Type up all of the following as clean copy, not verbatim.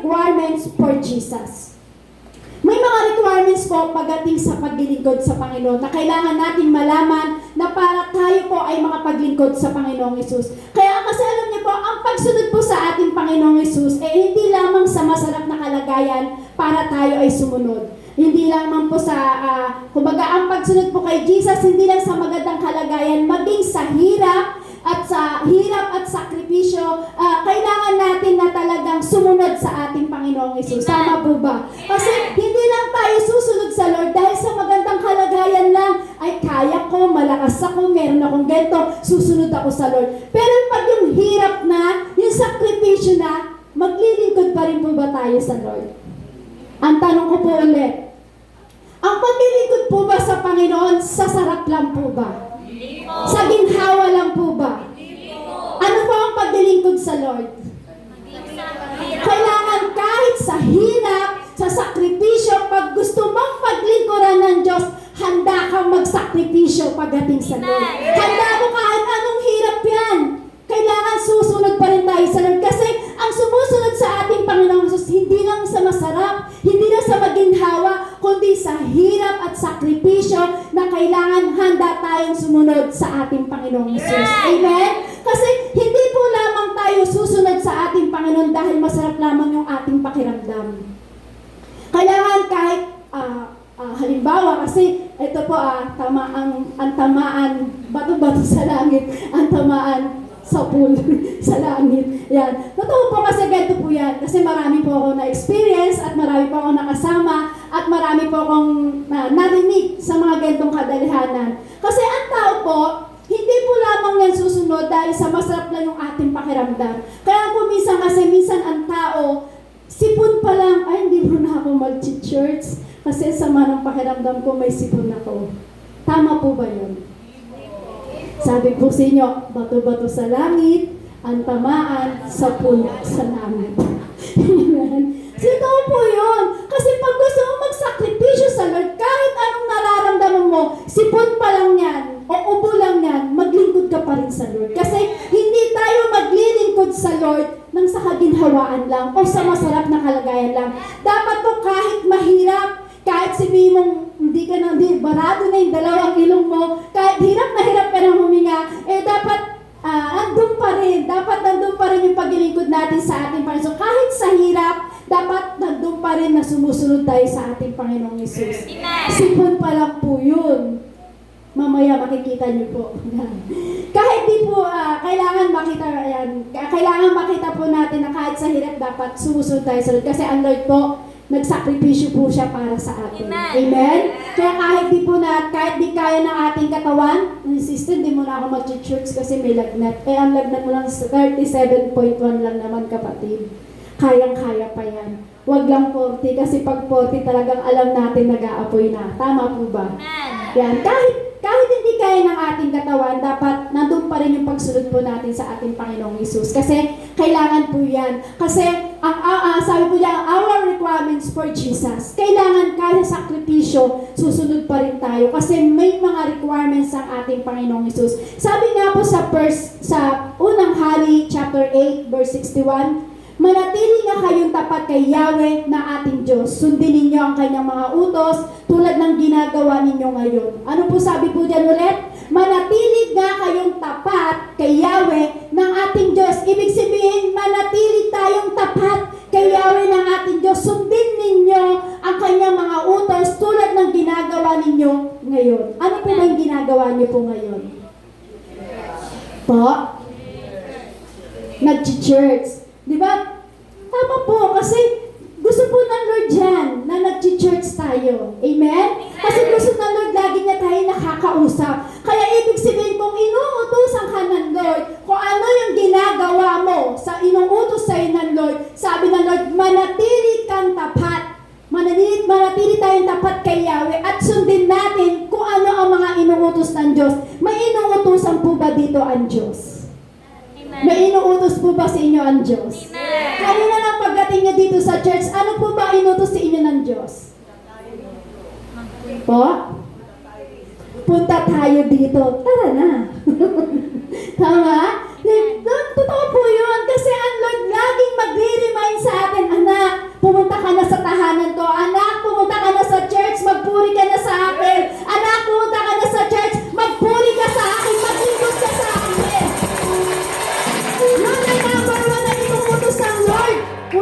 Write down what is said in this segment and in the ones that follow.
requirements for Jesus. May mga requirements po pagdating sa paglilingkod sa Panginoon na kailangan nating malaman na para tayo po ay makapaglingkod sa Panginoong Hesus. Kaya kasi alam niyo po, ang pagsunod po sa ating Panginoong Hesus hindi lamang sa masarap na kalagayan para tayo ay sumunod. Hindi lamang po sa, kumbaga ang pagsunod po kay Jesus, hindi lang sa magandang kalagayan, maging sa hirap at sakripisyo, kailangan natin na talagang sumunod sa ating Panginoong Hesus. Tama po ba? Kasi hindi lang tayo susunod sa Lord dahil sa magandang kalagayan lang, ay kaya ko, malakas ako, meron akong ganito, susunod ako sa Lord. Pero pag yung hirap na, yung sakripisyo na, maglilingkod pa rin po ba tayo sa Lord? Ang tanong ko po ulit, ang paglilingkod po ba sa Panginoon, sa sarap lang po ba? Sa ginhawa lang po ba? Ano po ang paglilingkod sa Lord? Kailangan kahit sa hirap, sa sakripisyo, pag gusto mong paglingkuran ng Diyos, handa kang magsakripisyo pagdating sa Lord. Handa mo kahit anong hirap yan. Kailangan susunod pa rin tayo sa Lord. Kasi ang sumusunod sa ating Panginoong Jesus, hindi lang sa masarap, hindi lang sa maginhawa, kundi sa hirap at sakripisyo na kailangan handa tayong sumunod sa ating Panginoong Jesus. Amen? Kasi hindi po lamang tayo susunod sa ating Panginoon dahil masarap lamang yung ating pakiramdam. Kailangan kahit, halimbawa, kasi ito po, ang tamaan, bato-bato sa langit, ang tamaan sa pool, sa langit. Yan. Totoo po kasi ganito po yan. Kasi marami po ako na-experience at marami po ako nakasama at marami po akong narinig sa mga ganitong kadalihanan. Kasi ang tao po, hindi po lamang yan susunod dahil sa masarap lang yung ating pakiramdam. Kaya po minsan ang tao, sipon pa lang, ay hindi mo na ako mag-church kasi sama ng pakiramdam ko may sipon ako. Tama po ba yun? Sabi po sa inyo, bato-bato sa langit, ang tamaan sa pool sa langit. Amen. Sito po yun. Kasi pag gusto mo magsakripisyo sa Lord, kahit anong nararamdaman mo, sipon pa lang yan, o ubo lang yan, maglingkod ka pa rin sa Lord. Kasi hindi tayo maglilingkod sa Lord nang sa kaginhawaan lang o sa masarap na kalagayan lang. Dapat po kahit mahirap, kahit sabihin mong hindi ka nang barado na yung dalawang ilong mo, kahit hirap ka nang huminga, dapat andun pa rin. Dapat nandun pa rin yung paglilingkod natin sa ating Panginoon. So, kahit sa hirap, dapat nandun pa rin na sumusunod tayo sa ating Panginoong Hesus. Sipon pa lang po yun. Mamaya makikita niyo po. Kahit di po, kailangan makita po natin na kahit sa hirap, dapat sumusunod tayo sa Lord. Kasi ang Lord po, nagsakripisyo po siya para sa atin. Amen? Kaya kahit di kaya ng ating katawan, sister, di mo na ako mag-church kasi may lagnat. Ang lagnat mo lang 37.1 lang naman, kapatid. Kayang-kaya pa yan. Huwag lang 40 kasi pag 40 talagang alam natin nag-aapoy na. Tama po ba? Yan. Kahit hindi kaya ng ating katawan, dapat nandun pa rin yung pagsunod po natin sa ating Panginoong Hesus. Kasi kailangan po yan. Kasi sabi po niya, our requirements for Jesus. Kailangan kaya sakripisyo, susunod pa rin tayo. Kasi may mga requirements ang ating Panginoong Hesus. Sabi nga po sa unang Hari, chapter 8, verse 61, manatili nga kayong tapat kay Yahweh na ating Diyos. Sundin ninyo ang kanyang mga utos tulad ng ginagawa ninyo ngayon. Ano po sabi po dyan ulit? Manatili nga kayong tapat kay Yahweh ng ating Diyos. Ibig sabihin, manatili tayong tapat kay Yahweh ng ating Diyos. Sundin ninyo ang kanyang mga utos tulad ng ginagawa ninyo ngayon. Ano po ba yung ginagawa niyo po ngayon? Po? Nag-church. Di ba? Tama po, kasi gusto po ng Lord yan na nag-church tayo. Amen? Kasi gusto ng Lord lagi niya tayo nakakausap. Kaya ibig sabihin, kung inuutosan ka ng Lord, kung ano yung ginagawa mo sa inuutos sa'yo ng Lord, sabi ng Lord, manatili kang tapat. Manatili tayong tapat kay Yahweh at sundin natin kung ano ang mga inuutos ng Diyos. May inuutosan po ba dito ang Diyos? May inuutos po ba sa inyo ang Diyos? Kanina lang pagdating niyo dito sa church, ano po ba inutos sa inyo ng Diyos? Po? Punta tayo dito. Tara na. Tama? Totoo po yun. Kasi ang Lord laging magre-remind sa atin, anak,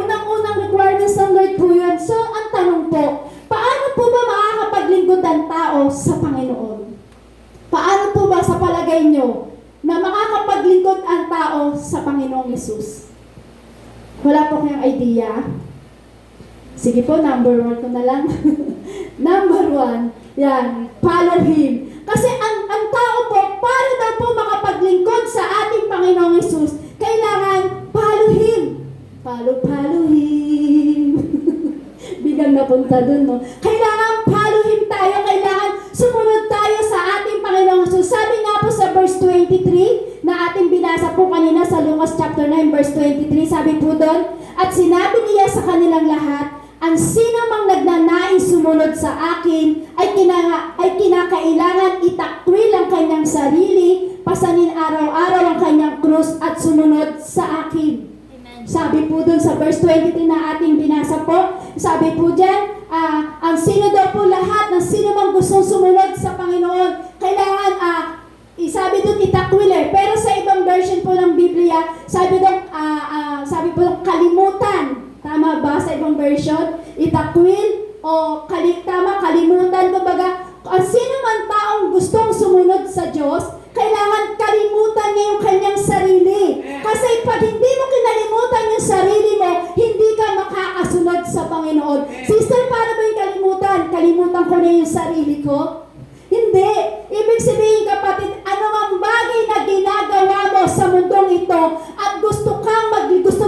Unang-unang requirements ng Lord po yun. So, ang tanong po, paano po ba makakapaglingkod ang tao sa Panginoon? Paano po ba sa palagay nyo na makakapaglingkod ang tao sa Panginoong Yesus? Wala po kayong idea? Sige po, number 1 ko na lang. Number 1, yan, follow Him. Kasi ang tao po, para daw po makapaglingkod sa ating Panginoong Yesus, kailangan follow Him. Follow Him. Bigang napunta dun, no? Kailangan follow Him tayo, kailangan sumunod tayo sa ating Panginoong Yesus. Sabi nga po sa verse 23, na ating binasa po kanina sa Lucas chapter 9, verse 23, sabi po doon, at sinabi niya sa kanilang lahat, ang sino mang nagnanais sumunod sa akin ay kinakailangan itakwil ang kanyang sarili, pasanin araw-araw ang kanyang krus at sumunod sa akin. Amen. Sabi po dun sa verse 23 na ating binasa po, sabi po dyan, ang sino daw po lahat, ng sino mang gustong sumunod sa Panginoon, kailangan, sabi doon itakwil pero sa ibang version po ng Biblia, sabi po kalimutan. Tama ba sa ibang version? Itakwil o kalimutan. Kumbaga, ang sino man taong gustong sumunod sa Diyos, kailangan kalimutan niya yung kanyang sarili. Kasi pag hindi mo kinalimutan yung sarili mo, hindi ka makakasunod sa Panginoon. Sister, paano ba yung kalimutan? Kalimutan ko na yung sarili ko? Hindi. Ibig sabihin, kapatid, ano ang bagay na ginagawa mo sa mundong ito at gusto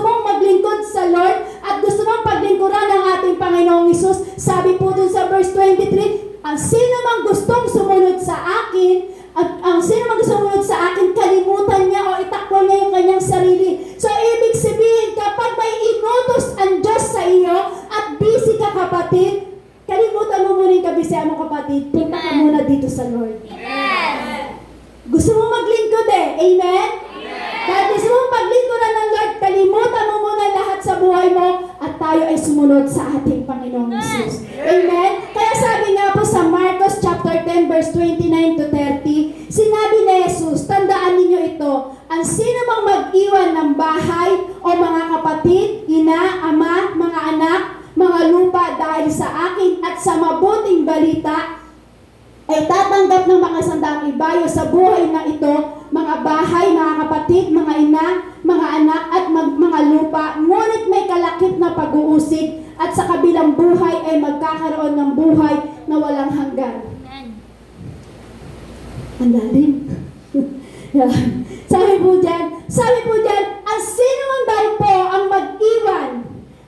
mong maglingkod sa Lord at gusto mong paglingkuran ng ating Panginoong Hesus, sabi po dun sa verse 23, ang sino mang gustong sumunod sa akin, at ang sino mang gustong sumunod sa akin, kalimutan niya o itakbo niya yung kanyang sarili. So, ibig sabihin, kapag may inutos ang Diyos sa iyo at busy ka, kapatid, kalimutan mo muna yung kabisihan mo, kapatid. Punta ka muna dito sa Lord. Amen. Gusto mo maglingkod Amen? Kahit gusto mo paglingkuran ng Lord, kalimutan mo muna lahat sa buhay mo at tayo ay sumunod sa ating Panginoong Hesus. Amen? Kaya sabi nga po sa Marcos chapter 10 verse 29 to 30, sinabi ni Jesus, tandaan ninyo ito, ang sino mang mag-iwan ng bahay o mga kapatid, ina, ama, mga anak, mga lupa dahil sa akin at sa mabuting balita, ay tatanggap ng mga sandaang ibayo sa buhay na ito, mga bahay, mga kapatid, mga ina, mga anak, at mga lupa, ngunit may kalakip na pag-uusig, at sa kabilang buhay ay magkakaroon ng buhay na walang hanggan. Ang lalim. Sabi po dyan, ang sino man daw po ang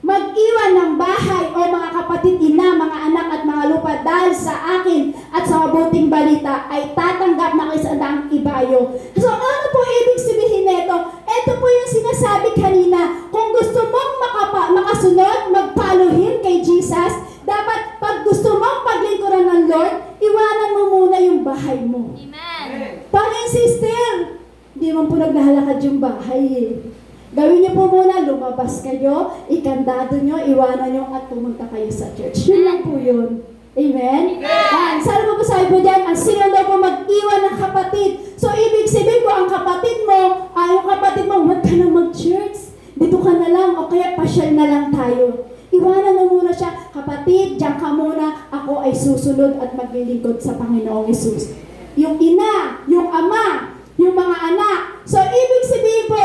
mag-iwan ng bahay o mga kapatid, ina, mga anak at mga lupa dahil sa akin at sa mabuting balita ay tatanggap ng isang ibayo. So ano po ibig sabihin nito? Ito po yung sinasabi kanina. Kung gusto mong makasunod, mag-follow Him kay Jesus, dapat pag gusto mong paglingkuran ng Lord, iwanan mo muna yung bahay mo. Amen. Pangin sister, hindi mo po naglalakad yung bahay Gawin niyo po muna, lumabas kayo, ikandado niyo, iwanan niyo at pumunta kayo sa church. Yun lang po yun. Amen? Amen. Sana po sabi po dyan, ang sino daw po mag-iwan ng kapatid. So, ibig sabihin ko, ang kapatid mo, yung kapatid mo, huwag ka na mag-church. Dito ka na lang, o kaya pasyal na lang tayo. Iwanan mo muna siya, kapatid, diyan ka muna, ako ay susunod at maglilingkod sa Panginoong Hesus. Yung ina, yung ama, yung mga anak. So, ibig sabihin po,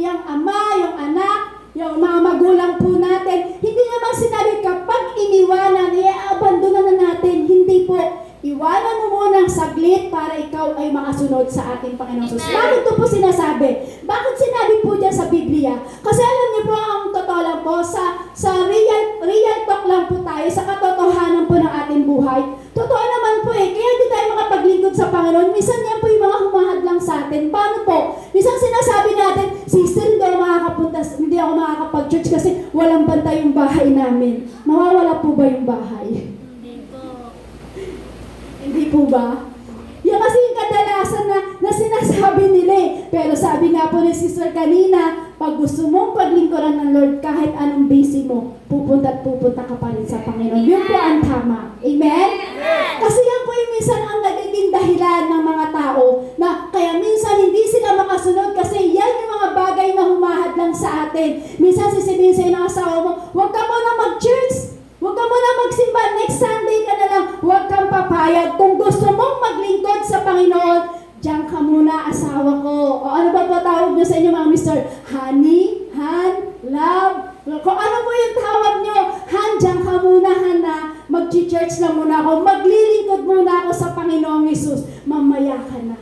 yung ama, yung anak, yung mga magulang po natin, hindi naman sinabi kapag iniwanan, abandonan na natin. Hindi po. Iwanan mo muna saglit para ikaw ay makasunod sa ating Panginoong Hesus. Bakit ito po sinasabi? Bakit sinabi po dyan sa Biblia? Kasi alam niyo po, ang totoo lang po, sa real talk lang po tayo, sa katotohanan po ng ating buhay. Totoo naman po kaya hindi tayo makapaglingkod sa Panginoon. Minsan yan po yung mga humahad lang sa atin. Paano po? Minsan sinasabi natin, sister, hindi ako makakapag-church kasi walang bantay yung bahay namin. Mawawala po ba yung bahay? Hindi po ba? Yan kasi yung kadalasan na sinasabi nila Pero sabi nga po ni sister kanina, pag gusto mong paglingkuran ng Lord, kahit anong busy mo, pupunta ka pa rin sa Panginoon. Yun po ang tama. Amen? Kasi yan po yung minsan ang nagiging dahilan ng mga tao na kaya minsan hindi sila makasunod kasi yan yung mga bagay na humahad lang sa atin. natin. Minsan sisibihin sa'yo ng asawa mo, huwag ka muna mag-church. Huwag ka muna magsimba. Next Sunday ka na lang. Huwag kang papayag. Kung gusto mong maglingkod sa Panginoon, diyan ka muna, asawa ko. O ano ba po tawag nyo sa inyo mga mister? Honey, Han, love. Kung ano po yung tawag nyo, Han, diyan ka muna, Han, na mag-church lang muna ako. Maglilingkod muna ako sa Panginoong Hesus. Mamaya ka na.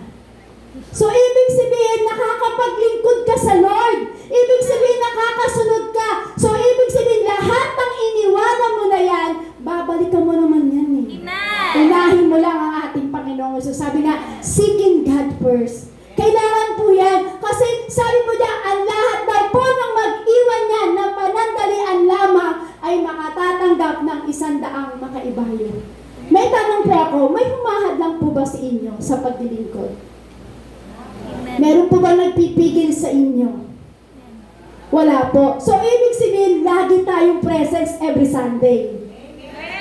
So, ibig sabihin, nakakapaglingkod ka sa Lord. Ibig sabihin, nakakasunod ka. So, ibig sabihin, lahat ng iniwanan mo na yan, babalikan mo naman yan eh. Unahin mo lang ang ating Panginoong Hesus. Sabi nga, seeking God first. Kailangan po yan. Kasi sabi po niya, ang lahat daw po ng mag-iwan niya na panandalian lamang ay makatatanggap ng 100 makaibayo. May tanong po ako, may humahad lang po ba sa inyo sa paglilingkod? Meron po ba nagpipigil sa inyo? Wala po. So, ibig sabihin, lagi tayong presence every Sunday.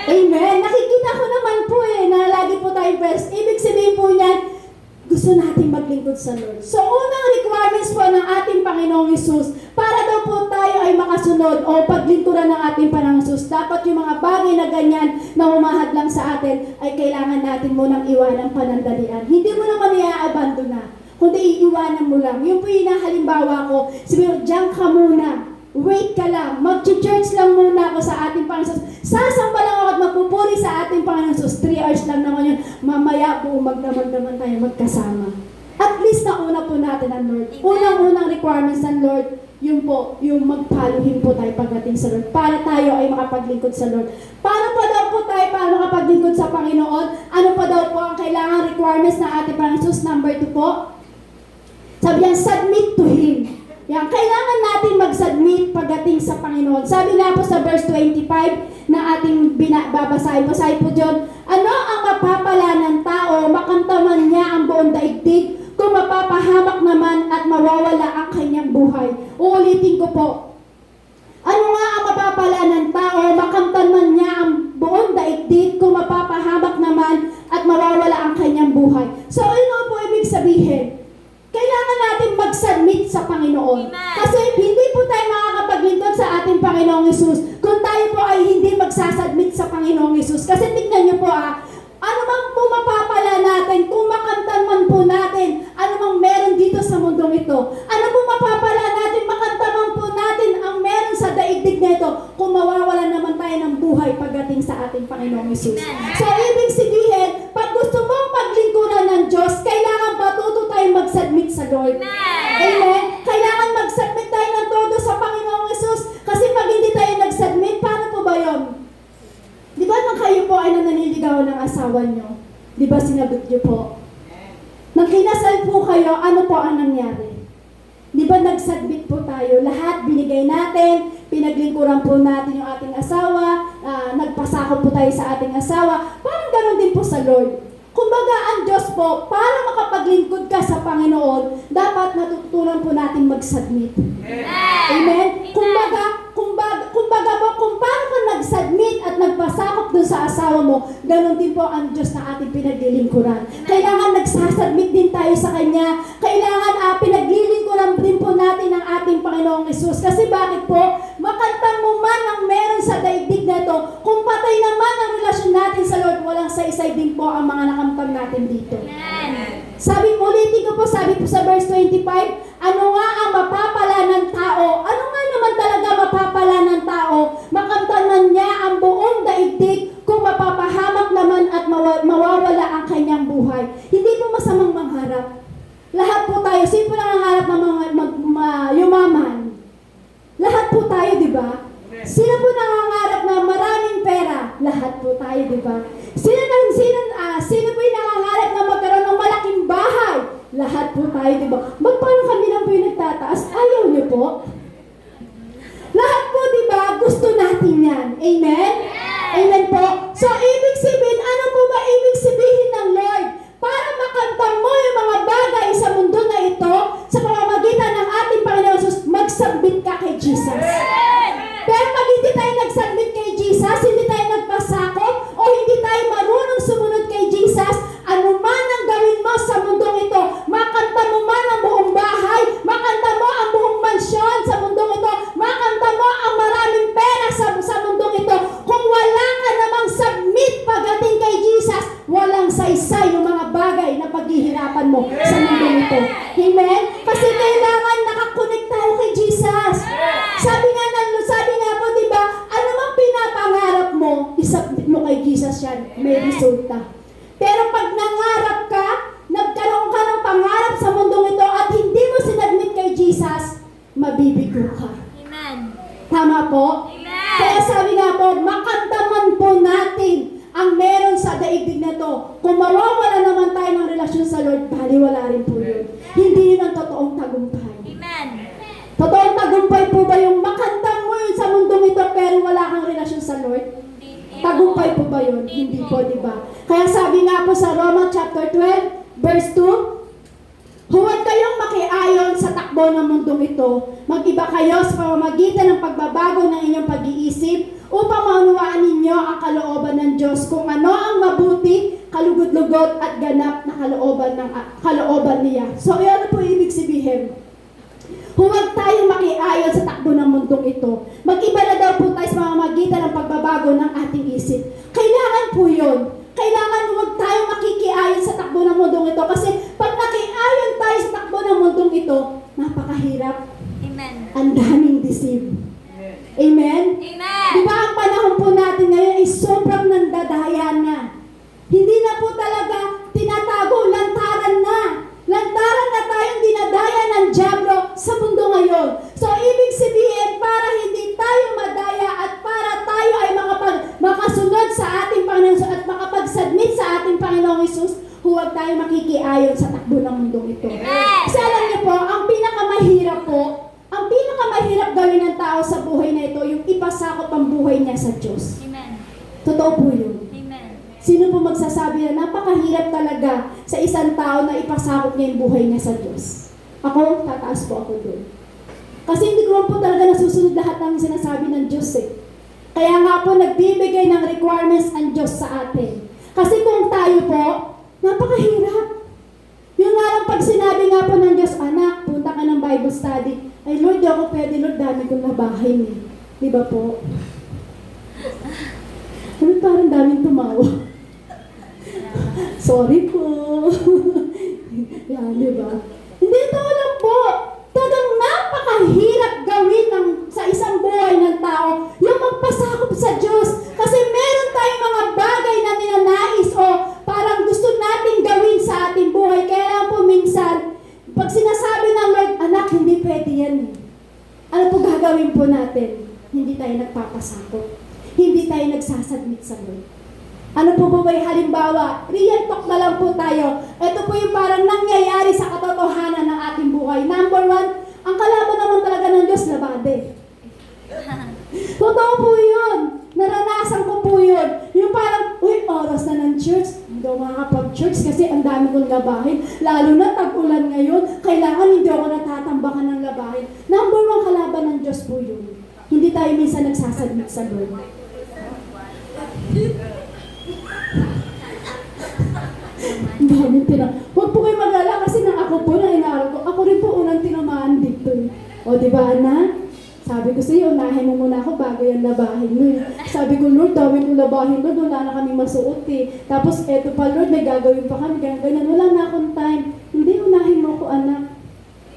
Amen. Nakikita ko naman po na lagi po tayong presence. Ibig sabihin po niyan, gusto natin maglingkod sa Lord. So, unang requirements po ng ating Panginoong Hesus, para daw po tayo ay makasunod o paglingkuran ng ating Panginoong Hesus, dapat yung mga bagay na ganyan na umahad lang sa atin, ay kailangan natin munang iwanan panandalian. Hindi mo naman i-abandon na, kundi iiwanan mo lang. Yung po yung halimbawa ko, sabi mo, diyan ka muna. Wait ka lang. Mag-church lang muna ako sa ating Panginoon. Sasamba lang ako at magpupuri sa ating Panginoon. 3 hours lang naman yun. Mamaya po magdamag naman tayo magkasama. At least nauna po natin ang Lord. Unang-unang requirements ng Lord, yun po, yung magpaluhin po tayo pagdating sa Lord. Para tayo ay makapaglingkod sa Lord. Paano pa daw po tayo para makapaglingkod sa Panginoon? Ano pa daw po ang kailangan requirements ng ating Panginoon? Number 2 po. Sabi niya, submit to Him. Yan, kailangan natin mag-submit pagdating sa Panginoon. Sabi nga po sa verse 25 na ating babasahin. Basahin po dyan, ano ang mapapala ng tao, makamtaman niya ang buong daigdig, kung mapapahamak naman at mawawala ang kanyang buhay. Uulitin ko po. Ano nga ang mapapala ng tao, makamtaman niya ang buong daigdig, kung mapapahamak naman at mawawala ang kanyang buhay. So, ano po ibig sabihin? Kailangan natin mag-submit sa Panginoon. Kasi hindi po tayo makakapaglingkod sa ating Panginoong Hesus kung tayo po ay hindi magsasubmit sa Panginoong Hesus. Kasi tignan niyo po ano mang pumapapala natin, kung makantan man po natin, ano mang meron dito sa mundong ito, ano po mapapala natin, makantan man po natin ang meron sa daigdig na ito, kung mawawala naman tayo ng buhay pagdating sa ating Panginoong Hesus. So, ibig sabihin, pag gusto mong paglingkuran ng Diyos, kailangan matuto tayong mag-submit sa Lord. Amen? Kailangan mag-submit tayo ng todo sa Panginoong Hesus. Kasi pag hindi tayo nag-submit, paano po ba yun? Di ba nang kayo po ay nananiligaw ng asawa nyo? Di ba sinagot nyo po? Nang kinasal po kayo, ano po ang nangyari? Di ba nag-submit po tayo? Lahat binigay natin, pinaglingkuran po natin yung ating asawa, nagpasakop po tayo sa ating asawa. Parang ganun din po sa Lord. Kumbaga, ang Diyos po, para makapaglingkod ka sa Panginoon, dapat natutunan po natin mag-submit. Amen? Kumbaga mo, kung paano ka nag-submit at nagpasakop dun sa asawa mo, ganun din po ang Diyos na ating pinaglilingkuran. Kailangan nagsasubmit din tayo sa Kanya. Kailangan pinaglilingkuran din po natin ang ating Panginoong Hesus. Kasi bakit po? Makantang mo man ang meron sa daigdig na ito, kung patay naman ang relasyon natin sa Lord, walang saysay din po ang mga nakamtan natin dito. Sabi mo, ulitin ko po, sabi po sa verse 25, ano nga ang mapapala ng tao? Ano nga naman talaga mapapala ng tao? Makamtaman niya ang buong daigdig, kung mapapahamak naman at mawawala ang kanyang buhay. Hindi po masamang mangharap. Lahat po tayo, sino po nangangarap ng mga yumaman? Lahat po tayo, di ba? Sino po nangangarap na maraming pera? Lahat po tayo, di ba? Sino po yung nangangarap na magkaroon ng malaking bahay? Lahat po tayo, di ba? Parang kami lang po yung nagtataas. Ayaw niyo po? Lahat po, di ba? Gusto natin yan. Amen? Amen po? So, ibig sabihin, ano po ba ibig sabihin ng Lord? Para makamtan mo yung mga bagay sa mundo na ito, sa pamamagitan ng ating Panginoon Jesus, mag-submit ka kay Jesus. Pero pag hindi tayo nag-submit kay Jesus, hindi tayo nagpasakop, o hindi tayo marunong sumunod kay Jesus, ano man ang gawin mo sa mundong ito, makanta mo man ang buong bahay, makanta mo ang buong mansyon sa mundong ito, madalas yan, may resulta. Pero pag nangarap ka, nagkaroon ka ng pangarap sa mundong ito at hindi mo sinadmit kay Jesus, mabibigo ka. Amen. Tama po? Amen. Kaya sabi nga po, makandaman po natin ang meron sa daigdig na to. Kung mawawala naman tayo ng relasyon sa Lord, baliwala rin po yun. Hindi yun ang totoong tagumpay. Amen. Totoong tagumpay po ba yung makandam mo yun sa mundong ito pero wala kang relasyon sa Lord? Tagumpay po ba yun? Hindi po, di ba? Kaya sabi nga po sa Roma chapter 12, verse 2, huwag kayong makiayon sa takbo ng mundong ito. Mag-iba kayo sa pamamagitan ng pagbabago ng inyong pag-iisip upang maunawaan ninyo ang kalooban ng Diyos kung ano ang mabuti, kalugod-lugod at ganap na kalooban niya. So, ano po ibig sabihin? Huwag tayong makiayon sa takbo ng mundong ito. Mag-iba na daw po tayo sa pamamagitan ng pagbabago ng ating isip. Kailangan po yun. Kailangan huwag tayong makikiayon sa takbo ng mundong ito. Kasi pag nakiayon tayo sa takbo ng mundong ito, napakahirap. Amen. Ang daming deceive. Amen? Amen. Di ba ang panahon po natin ngayon ay sobrang nandadaya na. Hindi na po talaga tinatago, lantaran na. Lantaran na tayong dinadaya ng dyablo sa mundo ngayon. So, ibig sabihin, para hindi tayo madaya at para tayo ay makasunod sa ating Panginoon at makapag-submit sa ating Panginoong Hesus, huwag tayo makikiayon sa takbo ng mundong ito. Kasi alam niyo po, ang pinakamahirap gawin ng tao sa buhay na ito, yung ipasakop ang buhay niya sa Diyos. Amen. Totoo po yun. Amen. Sino po magsasabi na napakahirap talaga sa isang tao na ipasakop niya yung buhay niya sa Diyos? Ako, tataas po ako doon. Kasi hindi ko po talaga nasusunod lahat ng sinasabi ng Diyos eh. Kaya nga po nagbibigay ng requirements ang Diyos sa atin. Kasi kung tayo po, napakahirap. Yung nga lang pag sinabi nga po ng Diyos, anak, punta ka ng Bible study. Ay Lord, di ako pwede, Lord, dami kong labahin eh. Di ba po? Parang daming tumawa. Sorry po. Yan, di ba? Hindi, tao lang po. Talagang napakahirap gawin sa isang buhay ng tao yung magpasakop sa Diyos. Kasi meron tayong mga bagay na ninanais o parang gusto nating gawin sa ating buhay. Kaya lang po minsan, pag sinasabi ng Lord, anak, hindi pwede yan. Ano po gagawin po natin? Hindi tayo nagpapasakop. Hindi tayo nagsasubmit sa Lord. Ano po ba yung halimbawa? Real talk na lang po tayo. Ito po yung parang nangyayari sa katotohanan ng ating buhay. Number 1, ang kalaban naman talaga ng Diyos, labade. Totoo po yun. Naranasan ko po yun. Yung parang, oras na ng church. Hindi ako makakapag-church kasi ang dami kong labahin. Lalo na tag-ulan ngayon. Kailangan hindi ako natatambakan ng labahin. Number 1, kalaban ng Diyos po yun. Hindi tayo minsan nagsasubmit sa Lord. Huwag po kayo mag-alala kasi nang ako po na inaaral ko. Ako rin po unang tinamaan dito. O diba anak? Sabi ko sa'yo, unahin mo muna ako bago yan labahin mo. Sabi ko, Lord, dawin ko labahin Lord, wala na kami masuot eh. Tapos eto pa Lord, may gagawin pa kami, ganyan, wala na akong time. Hindi, unahin mo ako anak.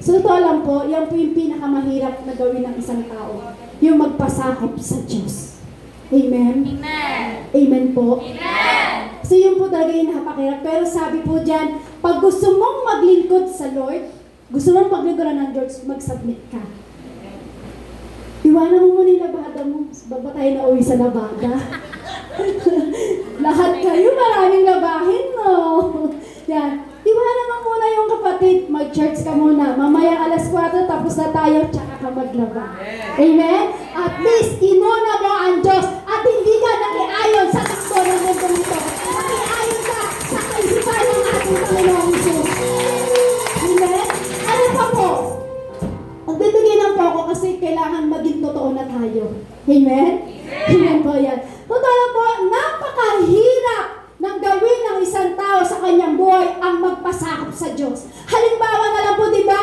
So totoo lang po, yan po yung pinakamahirap na gawin ng isang tao. Yung magpasakop sa Diyos. Amen? Amen. Amen po. Amen. So yun po talaga yung napakahirap. Pero sabi po dyan, pag gusto mong maglingkod sa Lord, gusto mong paglingkoran ng Lord, mag-submit ka. Iwanan mo muna yung labada mo. Bago tayo na uwi sa labada. Lahat kayo, maraming labahin, no? Yan. Iwanan mo muna yung kapatid. Mag-church ka muna. Mamaya alas 4, tapos na tayo, tsaka ka maglaba. Amen? At least, inuna mo ang Diyos at hindi ka nakiayon sa takbo ng mundong ito. Nakiayon ka sa kaisipan ng ating Panginoong Hesus. Amen? Ano pa po? Magbibigay ng po ako kasi kailangan maging totoo na tayo. Amen? Amen po yan. Totoo po, napakahirap ng gawin ng isang tao sa kanyang buhay ang magpasakop sa Diyos. Halimbawa na lang po, di ba,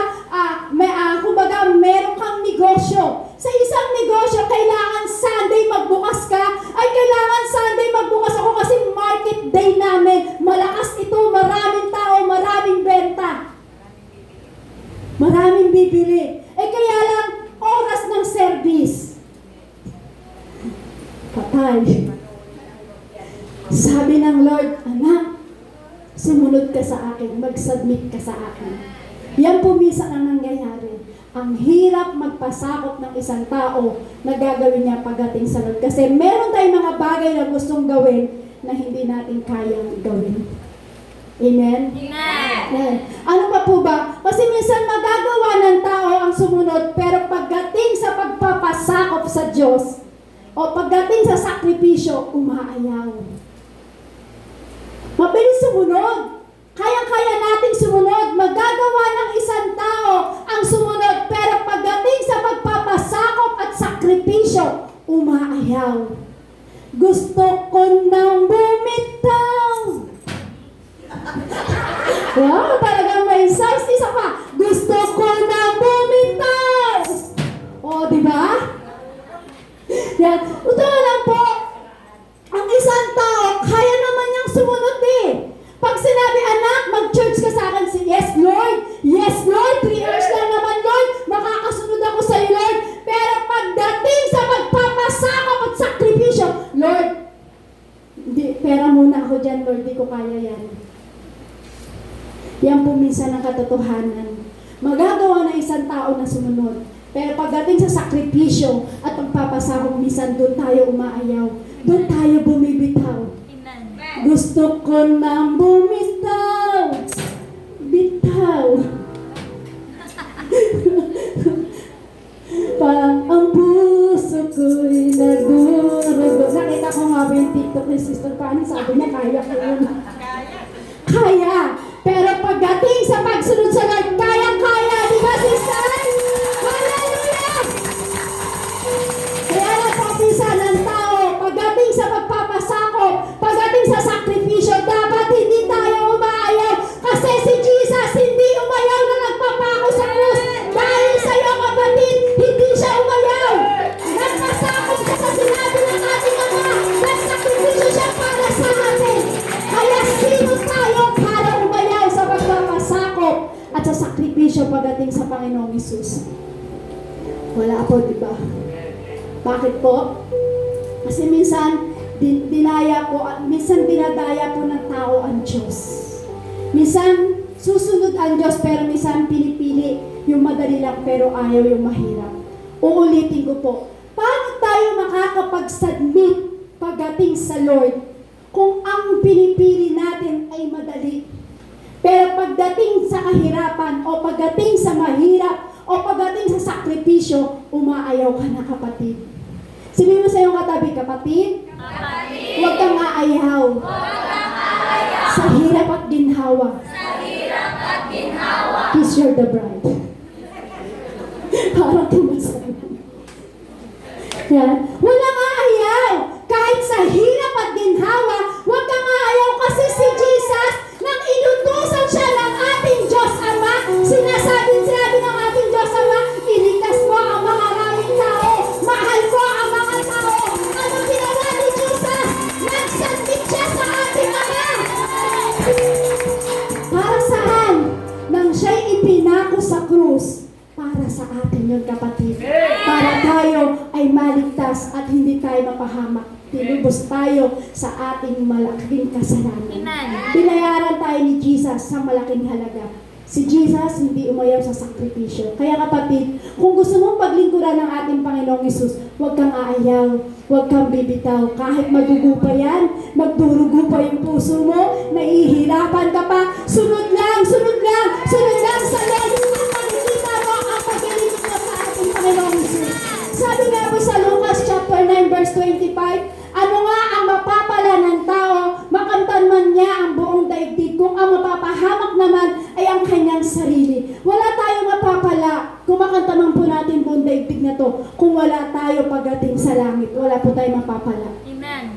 kumbaga, meron kang negosyo. Sa isang negosyo, kailangan Sunday magbukas ka, ay kailangan Sunday magbukas ako kasi market day namin. Malakas ito, maraming tao, maraming benta. Maraming bibili. Kaya lang, oras ng service. Patay. Sabi ng Lord, anak, sumunod ka sa akin, mag-submit ka sa akin. Yan po minsan ang nangyayari. Ang hirap magpasakop ng isang tao na gagawin niya pagdating sa Lord. Kasi meron tayong mga bagay na gustong gawin na hindi natin kayang gawin. Amen? Amen. Ano pa po ba? Kasi minsan magagawa ng tao ang sumunod, pero pagdating sa pagpapasakop sa Diyos, o pagdating sa sakripisyo, umaayaw. Mabilis sumunod. Kaya-kaya nating sumunod. Magagawa ng isang tao ang sumunod, pero pagdating sa pagpapasakop at sakripisyo, umaayaw. Gusto ko nang bumitaw. Wow, talagang may size. Isa pa. Gusto ko nang bumitaw. O, di ba? Yan. Totoo lang po. Ang isang tao, kaya naman niyang sumunod eh. Pag sinabi, anak, mag-church ka sa akin, yes, Lord. Yes, Lord. 3 hours lang naman, Lord. Makakasunod ako sa iyo, Lord. Pero pagdating sa magpapasakop at sakripisyo, Lord, pera muna ako dyan, Lord. Di ko kaya yan. Yan po minsan ang katotohanan. Magagawa na isang tao na sumunod. Pero pagdating sa sakripisyo at pagpapasakop, minsan doon tayo umaayaw. Doon tayo bumibitaw. Gusto ko nang bumitaw. Bitaw. Parang ang puso ko'y nagurugo. Nakita ko nga ba yung TikTok ni Sister Fanny, sabi niya, kaya ko yun. Kaya. Pero pagdating sa pagsunod sa Lord, kaya-kaya. Di ba, Sister? Hallelujah! Kaya napapisa ng tao, pagdating sa pagpapasakop, pagdating sa sakripisyo, dapat hindi tayo umaayaw. Kasi si Jesus hindi umayaw na nagpapako sa krus. Dahil sa iyo, kapatid, hindi siya umayaw. Nagpasakop siya sa sinabi ng ating Ama. Nagsakripisyo siya para sa atin. Kaya sino tayo para umayaw sa pagpapasakop at sa sakripisyo pagdating sa Panginoong Hesus? Wala po, di ba? Bakit po? Kasi minsan, dinaya po, at minsan dinadaya po ng tao ang Diyos. Minsan, susunod ang Diyos, pero minsan pinipili yung madali lang, pero ayaw yung mahirap. Uulitin ko po, paano tayo makakapag-submit pagdating sa Lord kung ang pinipili natin ay madali? Pero pagdating sa kahirapan, o pagdating sa mahirap, o pagdating sa sakripisyo, umaayaw ka na, kapatid. Sabihin mo sa iyong katabi, kapatid, huwag kang aayaw. Sa hirap at ginhawa. Kiss you're the bride. Parang tumasabi. Yan. Walang aayaw. Kahit sa hirap at ginhawa, huwag kang aayaw kasi si Jesus, nang inutusan siya ng ating Diyos Ama, sinabi ng ating Diyos Ama, iligtas mo ang mga maraming tao, mahal ko ang mga tao. Ano ginawa ni Jesus? Nagsubmit siya sa ating Ama. Para saan? Nang siya'y ipinako sa krus, para sa atin yun, kapatid. Para tayo ay maligtas at hindi tayo mapahamak. Tinubos tayo sa ating malaking kasalanan. Binayaran tayo ni Jesus sa malaking halaga. Si Jesus hindi umayaw sa sakripisyo. Kaya kapatid, kung gusto mong paglingkuran ng ating Panginoong Hesus, huwag kang aayaw, huwag kang bibitaw. Kahit madugo pa yan, magdurugo pa yung puso mo, nahihirapan ka pa, sunod lang, sunod lang, sunod lang sa Lord. At makikita mo ang pagaling mo sa ating Panginoong Hesus. Sabi nga po sa Lucas chapter 9 verse 25, ano nga ang mapapala ng tao, makamtan man niya ang buong daigdig, kung ang mapapahamak naman ay ang kanyang sarili. Wala tayong mapapala kung makantaman po natin buong daigdig na to. Kung wala tayo pagdating sa langit, wala po tayong mapapala. Amen.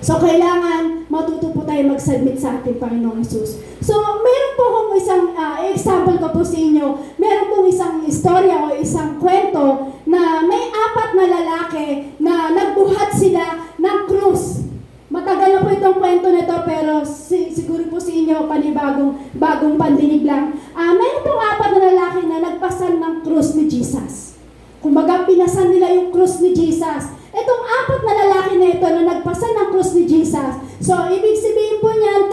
So, kailangan matuto po tayo mag-submit sa ating Panginoong Hesus. So, meron po kong isang example ko po sa inyo. Meron pong isang istorya o isang kwento na may 4 na lalaki na nagbuhat sila ng krus. Matagal na po itong kwento nito, pero siguro po sa inyo bagong pandinig lang. Meron pong 4 na lalaki na nagpasan ng krus ni Jesus. Kumbaga, pinasan nila yung krus ni Jesus. Itong 4 na lalaki na ito na nagpasan ng krus ni Jesus, So, ibig sabihin po niyan,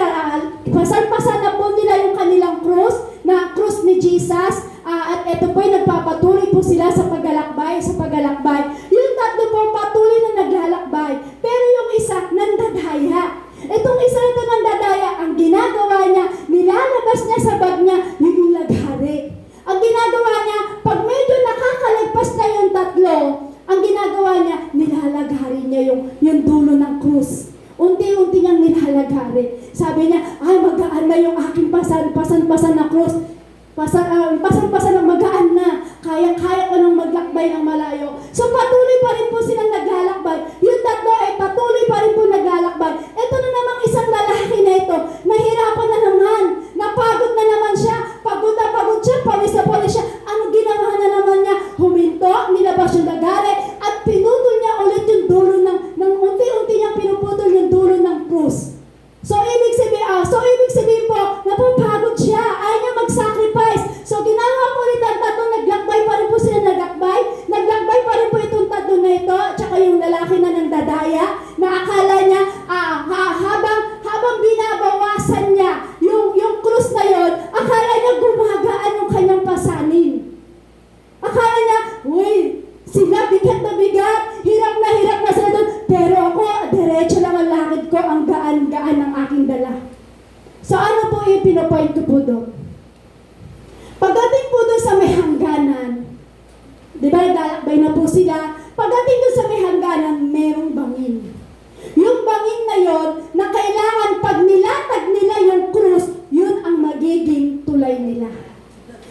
pasan-pasan na po nila yung kanilang krus, na krus ni Jesus, at ito po ay nagpapatuloy po sila sa paglalakbay, Yung tatlo po patuloy na naglalakbay, pero yung isa nandadaya. Itong isa na ito nandadaya, ang ginagawa niya, nilalabas niya sa bag niya yung laghari. Ang ginagawa niya, pag medyo nakakalagpas na yung tatlo, ang ginagawa niya, nilalaghari niya yung dulo ng krus. Unti-unti niyang nilalagari. Sabi niya, ay magaan na yung aking pasan na krus. Pasan-pasan ng magaan na. Kaya-kaya ko nang maglakbay ng malayo. So patuloy pa rin po silang naglalakbay. Yung tatlo ay patuloy pa rin po naglalakbay. Ito na namang isang lalaki na ito. Nahirapan na naman. Napagod na naman siya. Pagod na pagod siya. Pawis na pawis siya. Ano ginawa na naman niya? Huminto, nilabas yung lagari, at pinutol niya ulit yung dulo ng unti-unti niyang pinuputol yung dulo ng krus. So ibig sabihin po, napapagod siya, ayaw niya mag-sacrifice. So ginawa po rin ang tatlo, naglakbay pa rin po sila naglakbay pa rin po itong tatlo na ito, tsaka yung lalaki na nangdadaya, na akala niya, habang binabawasan niya yung krus na yon, akala niya gumagaan yung kanyang pasanin. Akala niya, uy, sila bigat na bigat, hirap na sila doon, pero ako, diretso lang ang lakad ko, ang gaan-gaan ng aking dala. So ano po yung pinapoint ko po doon? Pagdating po doon sa may hangganan, di ba, naglalakbay na po sila, pagdating doon sa may hangganan, merong bangin. Yung bangin na yon, na kailangan pag nilatag nila yung krus, yun ang magiging tulay nila.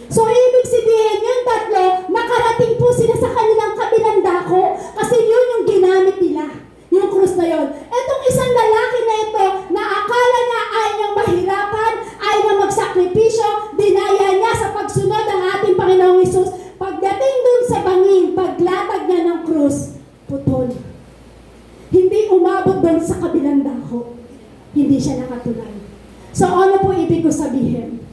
So, ibig sabihin, yung tatlo, nakarating po sila sa kanilang kabilang dako kasi yun yung ginamit nila, yung krus na yun. Etong isang lalaki na ito, na akala niya ay niyang mahirapan, ay niyang magsakripisyo, dinaya niya sa pagsunod ng ating Panginoong Hesus. Pagdating dun sa bangin, paglatag niya ng krus, putol. Hindi umabot dun sa kabilang dako. Hindi siya nakatulay. So, ano po ibig ko sabihin?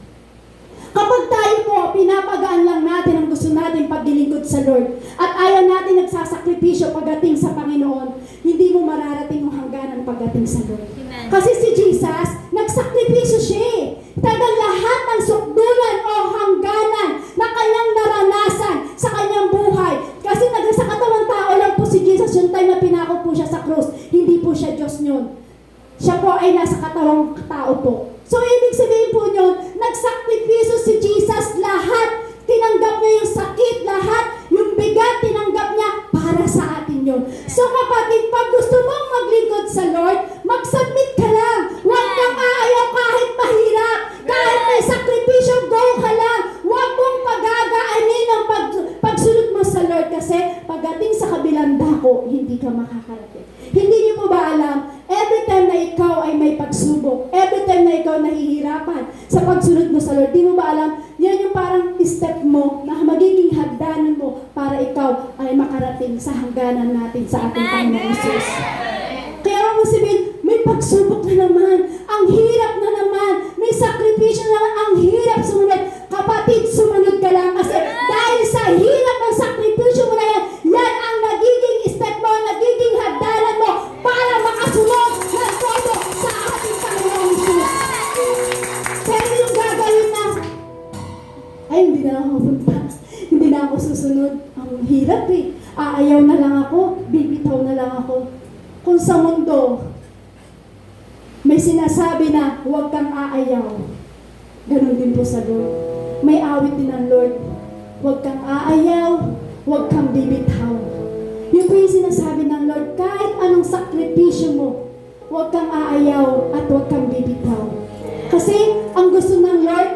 Kapag tayo po, pinapagaan lang natin ang gusto natin paglilingkod sa Lord at ayaw natin nagsasakripisyo pagdating sa Panginoon, hindi mo mararating yung hangganan pagdating sa Lord. Amen. Kasi si Jesus, nagsakripisyo siya. Tagang lahat ng sukdulan o hangganan na kanyang naranasan sa kanyang buhay. Kasi sa katawang tao lang po si Jesus, yung time na pinako po siya sa krus, hindi po siya Diyos yun. Siya po ay nasa katawang tao po. So, ibig sabihin po nyo, nagsakripisyo si Jesus lahat. Tinanggap niya yung sakit, lahat. Yung bigat, tinanggap niya para sa atin yun. So, kapatid, pag gusto mong maglingkod sa Lord, mag-submit ka lang. Huwag kang aayaw kahit mahirap. Kahit may sakripisyo, go ka lang. Huwag mong pagagaanin ang pagsunod mo sa Lord kasi pagdating sa kabilang dako, hindi ka makakarating. Hindi niyo po ba alam, every time na ikaw ay may pagsubok, every time na ikaw nahihirapan sa pagsunod mo sa Lord, di mo ba alam, yan yung parang step mo na magiging hagdanan mo para ikaw ay makarating sa hangganan natin sa ating Panginoong Hesus. Kaya mo sabihin, may pagsubok na naman, ang hirap na naman, may sakripisyo na naman, ang hirap sumunod. Kapatid, sumunod ka lang kasi dahil sa hirap ng sakripisyo mo na yan, yan ang nagiging step mo, nagiging hagdanan mo para makasunod ng todo sa ating Panginoong Hesus. Pero yung gagawin na, ay hindi na ako punta, hindi na ako susunod. Ang hirap eh. Aayaw na lang ako, bibitaw na lang ako. Kung sa mundo, may sinasabi na huwag kang aayaw. Ganun din po sa Lord. May awit din ng Lord. Huwag kang aayaw, huwag kang bibitaw. Yun po yung sinasabi ng Lord, kahit anong sakripisyo mo, huwag kang aayaw at huwag kang bibitaw. Kasi ang gusto ng Lord,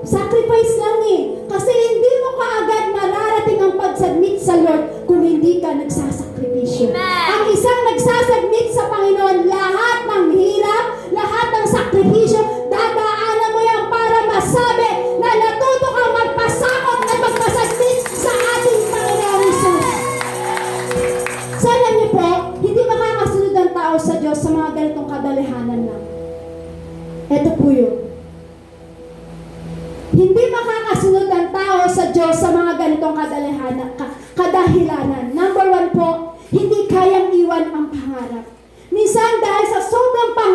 sacrifice lang eh. Kasi hindi mo kaagad mararating ang pag-submit sa Lord kung hindi ka nagsasakripisyo. Ang isang nagsasubmit sa Panginoon, lahat ng hirap, lahat ng sakripisyo, dadaanan mo yan para masabi na natuto kang magpasakot at magpasubmit sa ating Panginoong Hesus. So alam niyo po, hindi makakasunod ang tao sa Diyos sa mga ganitong kadalihanan lang. Ito po yun. Hindi makakasunod ang tao sa Diyos sa mga ganitong kadahilanan. Number one po, hindi kayang iwan ang pangarap. Minsan dahil sa sobrang pangarap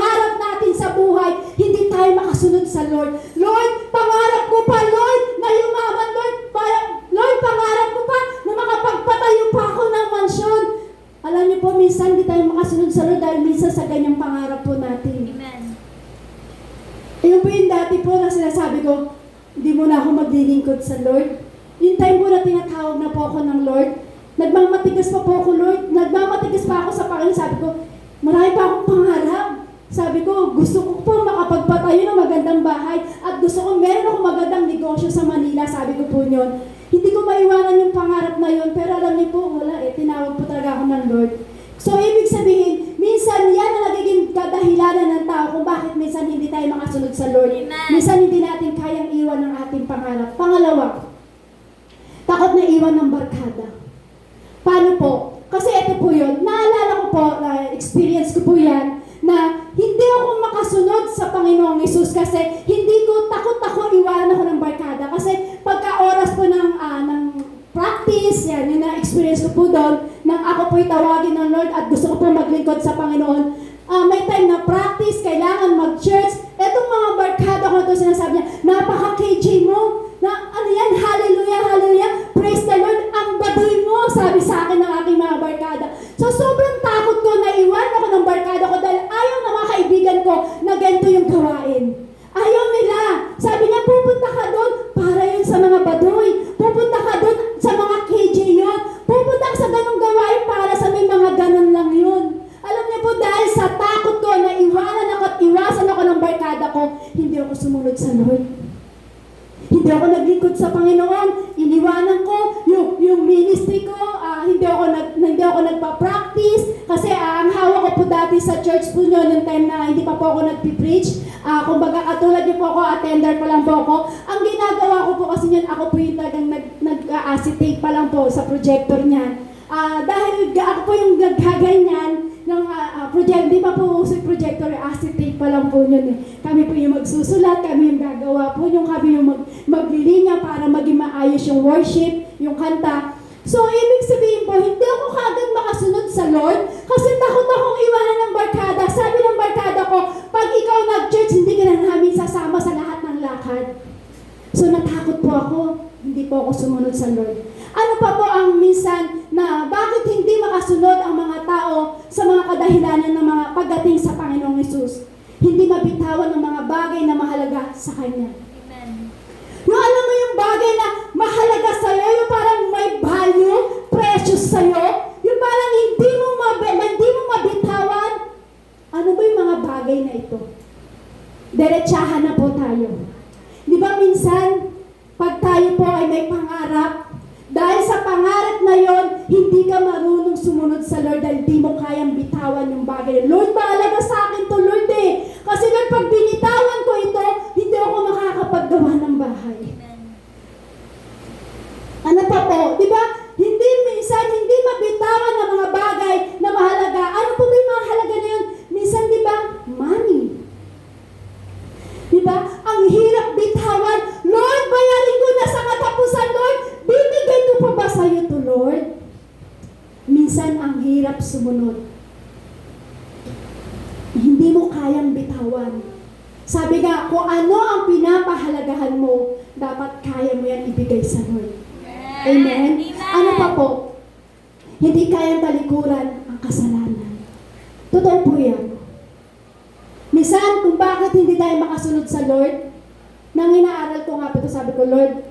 Lord. Lord, pangarap ko pa, Lord, na yumaman, Lord. Lord, pangarap ko pa na makapagpatayo pa ako ng mansyon. Alam niyo po, minsan hindi tayo makasunod sa Lord dahil minsan sa ganyang pangarap po natin. Amen. Yung po yung dati po na sinasabi ko, hindi mo na ako maglilingkod sa Lord. Yung time po na tinatawag na po ako ng Lord, nagmamatigas pa po ako, Lord. Nagmamatigas pa ako sa Panginoon. Sabi ko, marami pa akong pangarap. Sabi ko, gusto ko po makapagpatayo ng magandang bahay at gusto ko meron akong magandang negosyo sa Manila. Sabi ko po yun. Hindi ko maiwanan yung pangarap na yun, pero alam niyo po, wala eh. Tinawag po talaga ako ng Lord. So, ibig sabihin, minsan yan ang nagiging kadahilanan ng tao kung bakit minsan hindi tayo makasunod sa Lord. Amen. Minsan hindi natin kayang iwan ang ating pangarap. Pangalawa, takot na iwan ng barkada. Paano po? Kasi ito po yun, naalala ko po, experience ko po yan, na hindi ako makasunod sa Panginoong Hesus kasi hindi ko, takot ako iwanan ako ng barkada. Kasi pagka oras po ng practice, yan, yung na-experience ko po doon, nang ako po'y tawagin ng Lord at gusto ko po maglingkod sa Panginoon, may time na practice, kailangan mag-church. Etong mga barkada ko ito, sinasabi niya, napaka-KJ mo, na ano yan, hallelujah, hallelujah, praise the Lord, ang baduy mo, sabi sa akin ng aking mga barkada. So sobrang takot ko na iwan ako ng barkada ko dahil ayaw ng mga kaibigan ko na ganito yung gawain. Ayaw nila. Sabi niya, pupunta ka doon para yun sa mga baduy. Pupunta ka doon sa mga KJ yun. Pupunta ka sa ganong gawain para sa may mga ganon lang yun. Alam niyo po, dahil sa takot ko na iwanan ako at iwasan ako ng barkada ko, hindi ako sumunod sa Lord. Hindi ako naglingkod sa Panginoon. Iniwanan ko yung ministry ko. Hindi ako nagpa-practice kasi ang hawak ko po dati sa church po nyo noong time na hindi pa po ako nagpipreach. Kumbaga katulad niyo po ako, attender pa lang po ako. Ang ginagawa ko po kasi yun, ako po yung talagang nag-acetate pa lang po sa projector niyan. Dahil ako po yung nagkaganyan ng project, di pa po uso yung projector, acetate pa lang po yun eh. Kami po yung magsusulat, kami yung gagawa po yung kami yung maglilinya para maging maayos yung worship, yung kanta. So, ibig sabihin po, hindi ako kaagad makasunod sa Lord kasi takot akong iwanan ng barkada. Sabi ng barkada ko, pag ikaw nag-church, hindi ka na namin sasama sa lahat ng lakad. So, natakot po ako, hindi po ako sumunod sa Lord. Ano pa po ang minsan na bakit hindi makasunod ang mga tao sa mga kadahilanan ng mga pagdating sa Panginoong Hesus? Hindi mabitawan ng mga bagay na mahalaga sa Kanya. Amen. Yung alam mo yung bagay na mahalaga sa'yo, yung parang may value, precious sa'yo, yung parang hindi mo mabitawan. Ano ba yung mga bagay na ito? Diretsahan na po tayo. Di ba minsan, pag tayo po ay may pangarap, dahil sa pangarap na yon, hindi ka marunong sumunod sa Lord dahil di mo kayang bitawan yung bagay. Lord, mahalaga sa akin to, Lord eh. Kasi Lord, pag binitawan ko ito, hindi ako makakapaggawa ng bahay. Amen. Ano pa po? Di ba? Hindi mabitawan ng mga bagay na mahalaga. Ano po ba yung mga halaga na yun? Minsan, di ba? Money. Di ba? Ang hirap bitawan. Lord, bayarin ko na sa katapusan, Lord. Bibigay ko pa ba sa'yo to, Lord? Minsan, ang hirap sumunod. Hindi mo kayang bitawan. Sabi nga, kung ano ang pinapahalagahan mo, dapat kaya mo yan ibigay sa Lord. Amen? Ano pa po? Hindi kayang talikuran ang kasalanan. Totoo po yan. Minsan, kung bakit hindi tayo makasunod sa Lord, nang inaaral ko nga po ito, sabi ko, Lord,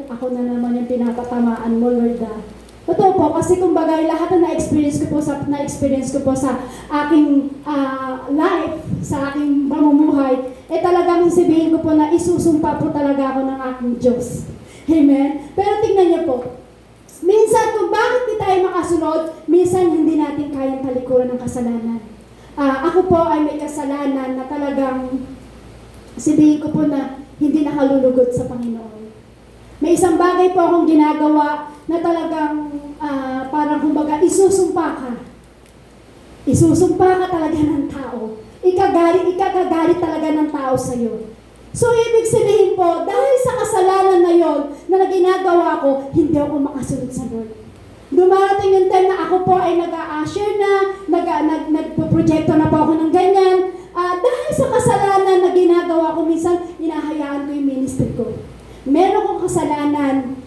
ako na naman yung pinapatamaan mo, Lord. Totoo po, kasi kumbaga lahat na na-experience ko po sa aking life, sa aking pamumuhay, talagang sabihin ko po na isusumpa po talaga ako ng aking Diyos. Amen? Pero tingnan niyo po, minsan kung bakit di tayo makasunod, minsan hindi natin kayang talikuran ng kasalanan. Ako po ay may kasalanan na talagang sabihin ko po na hindi nakalulugod sa Panginoon. May isang bagay po akong ginagawa na talagang parang kumbaga isusumpa ka. Isusumpa ka talaga ng tao. Ikagagalit talaga ng tao sa'yo. So, ibig sabihin po, dahil sa kasalanan na yon na ginagawa ko, hindi ako makasunod sa Lord. Dumarating yung time na ako po ay nag-a-usher na, nagpo-projecto na po ako ng ganyan. Dahil sa kasalanan na ginagawa ko, minsan, ministry ko. Meron kong kasalanan,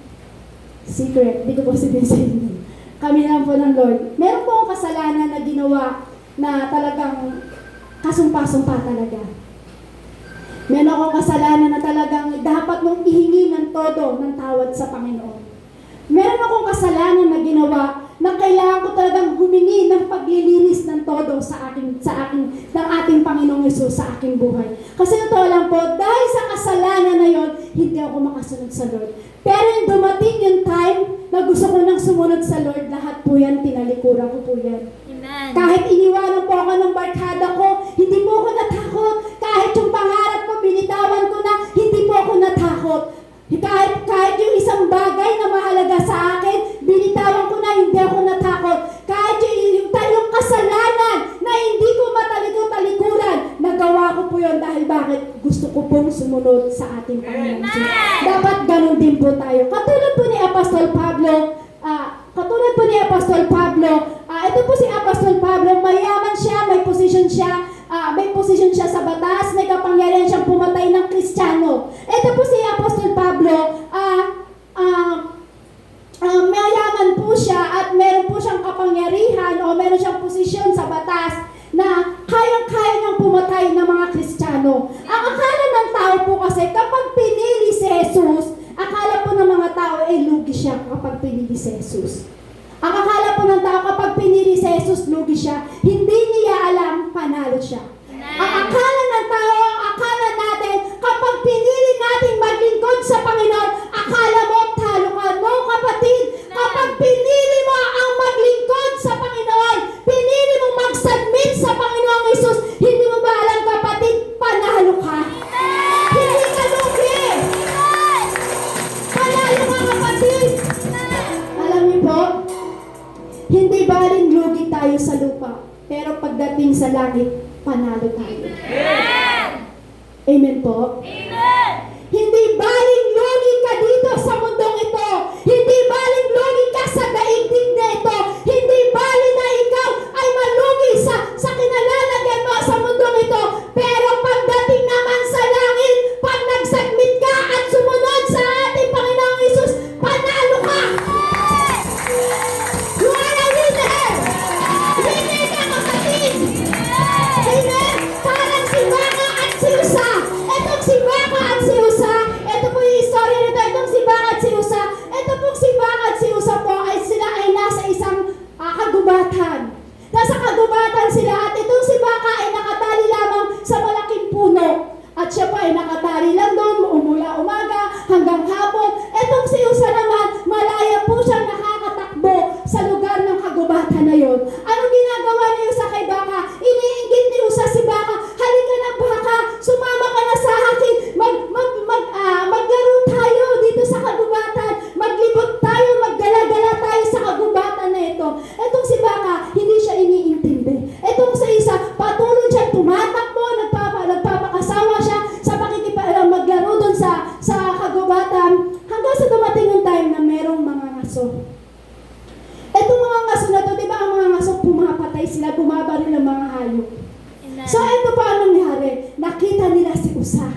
secret, di ko po sabihin sa inyo. Kami lang po ng Lord. Meron po akong kasalanan na ginawa na talagang kasumpa-sumpa talaga. Meron akong kasalanan na talagang dapat mong ihingi ng todo ng tawad sa Panginoon. Meron akong kasalanan na ginawa na kailangan ko talagang humingi ng paglilinis ng todo ng ating Panginoong Hesus sa aking buhay. Kasi totoo lang po, dahil sa kasalanan na yon, hindi ako makasunod sa Lord. Pero yung dumating yung time na gusto ko nang sumunod sa Lord, lahat po yan, tinalikuran ko po yan. Amen. Kahit iniwanan po ako ng barkada ko, hindi po ako natakot. Kahit yung pangarap ko, binitawan ko na, hindi po ako natakot. Kahit yung isang bagay na mahalaga sa akin, binitawan ko na, hindi ako natakot. Kahit yung kasalanan na hindi ko matalikod-talikuran, nagawa ko po yun dahil bakit? Gusto ko pong sumunod sa ating Panginoon. Dapat ganun din po tayo. Katulad po ni Apostol Pablo, ito po si Apostol Pablo, mayaman siya, may position siya sa batas, may kapangyarihan siyang pumatay ng Kristiyano. Ito po si Apostol Pablo, mayaman po siya at meron po siyang kapangyarihan o meron siyang posisyon sa batas na kayang-kaya niyang pumatay ng mga Kristiyano. Ang akala ng tao po kasi kapag pinili si Jesus, akala po ng mga tao lugi siya kapag pinili si Jesus. Ang akala po ng tao kapag pinili si Jesus, lugi siya. Hindi niya alam, panalo siya. Ang akala ng tao, ang akala natin, kapag pinili natin maglingkod sa Panginoon, akala mo, talo ka mo, kapatid. Kapag pinili mo ang maglingkod sa Panginoon, pinili mo mag-submit sa Panginoong Hesus, hindi mo ba alam, kapatid, panalo ka. Hindi ka lugi. Panalo ka, kapatid. Alam niyo po, hindi baling lugi tayo sa lupa, pero pagdating sa langit, panalo tayo. Amen po? Amen. Hindi baling lugi ka dito sa mundong ito. Hindi baling lugi ka sa daigdig na ito. Hindi baling na ikaw ay malugi sa kinalalagyan mo sa mundong ito. Pero pagdating naman sa langit, pag nag-submit ka at sumunod sa ating Panginoong Hesus, panalo ka! You are a winner! Winner ka, kapatid! Amen! Parang si Baka at si Usa. Etong si Baka at si Usa, ito po yung istorya nito. Etong si Baka at si Usa, ito pong si Baka at si Usa po ay sila ay nasa isang kagubatan. Nasa kagubatan sila at itong si Baka ay nakatali lamang sa malaking puno. At siya pa ay nakatali lang doon umula umaga hanggang hapon. Etong si Usa naman, malaya po siyang nakakatakbo sa lugar ng kagubatan na yon. Anong ginagawa ni Usa kay Baka? Iniinggit ni Usa si Baka, halika na Baka, sumama ka na sa akin, maglaro tayo dito sa kagubatan, maglibot tayo, maggala-gala tayo sa kagubatan na ito. Etong si Baka, hindi siya iniintindi. Etong sa isa, patuloy siya tumatakbo, nagpapakasawa siya sa maglaro doon sa kagubatan, hanggang sa dumating yung time na merong mga ngaso. Etong mga ngaso na to, di ba ang mga ngaso pumapatay sila, bumabaril ng mga hayop. Amen. So ito pa ang nangyari, nakita nila si Usa.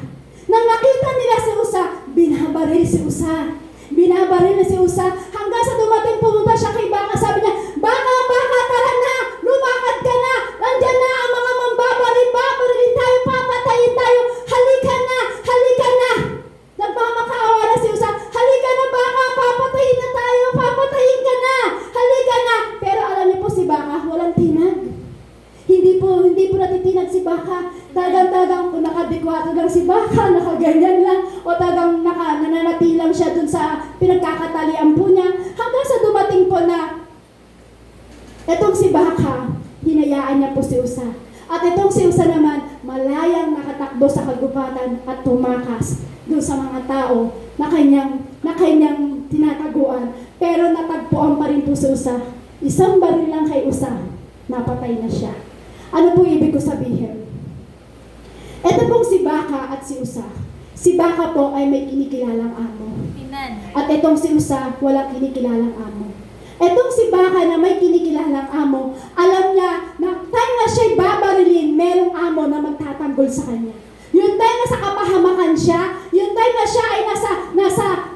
Nang nakita nila si Usa, binabaril si Usa. Binabaril na si Usa hanggang sa dumating pumunta siya kay Baka. Sabi niya, Baka, tara na, lumakad ka na. Nandyan na ang mga mambabaril, babarilin tayo, papatayin tayo. Halika na. Nagmamakaawa na si Usa. Halika na Baka, papatayin na tayo, papatayin ka na. Halika na. Pero alam niyo po si Baka, walang tinag. Hindi po natitinag si Baka. Tagang kung nakadikwato lang si Baka, nakaganyan lang, o nananati lang siya dun sa pinagkakatalian po niya, hanggang sa dumating po na etong si Baka, hinayaan niya po si Usa. At itong si Usa naman, malayang nakatakbo sa kagubatan at tumakas dun sa mga tao na kanyang tinataguan. Pero natagpuan pa rin po si Usa. Isang baril lang kay Usa, napatay na siya. Ano po ibig ko sabihin? Ito pong si Baka at si Usa. Si Baka po ay may kinikilalang amo. Amen. At itong si Usa, walang kinikilalang amo. Etong si Baka na may kinikilalang amo, alam niya na time na siya'y babarilin, merong amo na magtatanggol sa kanya. Yung time na sa kapahamakan siya, yung time na siya ay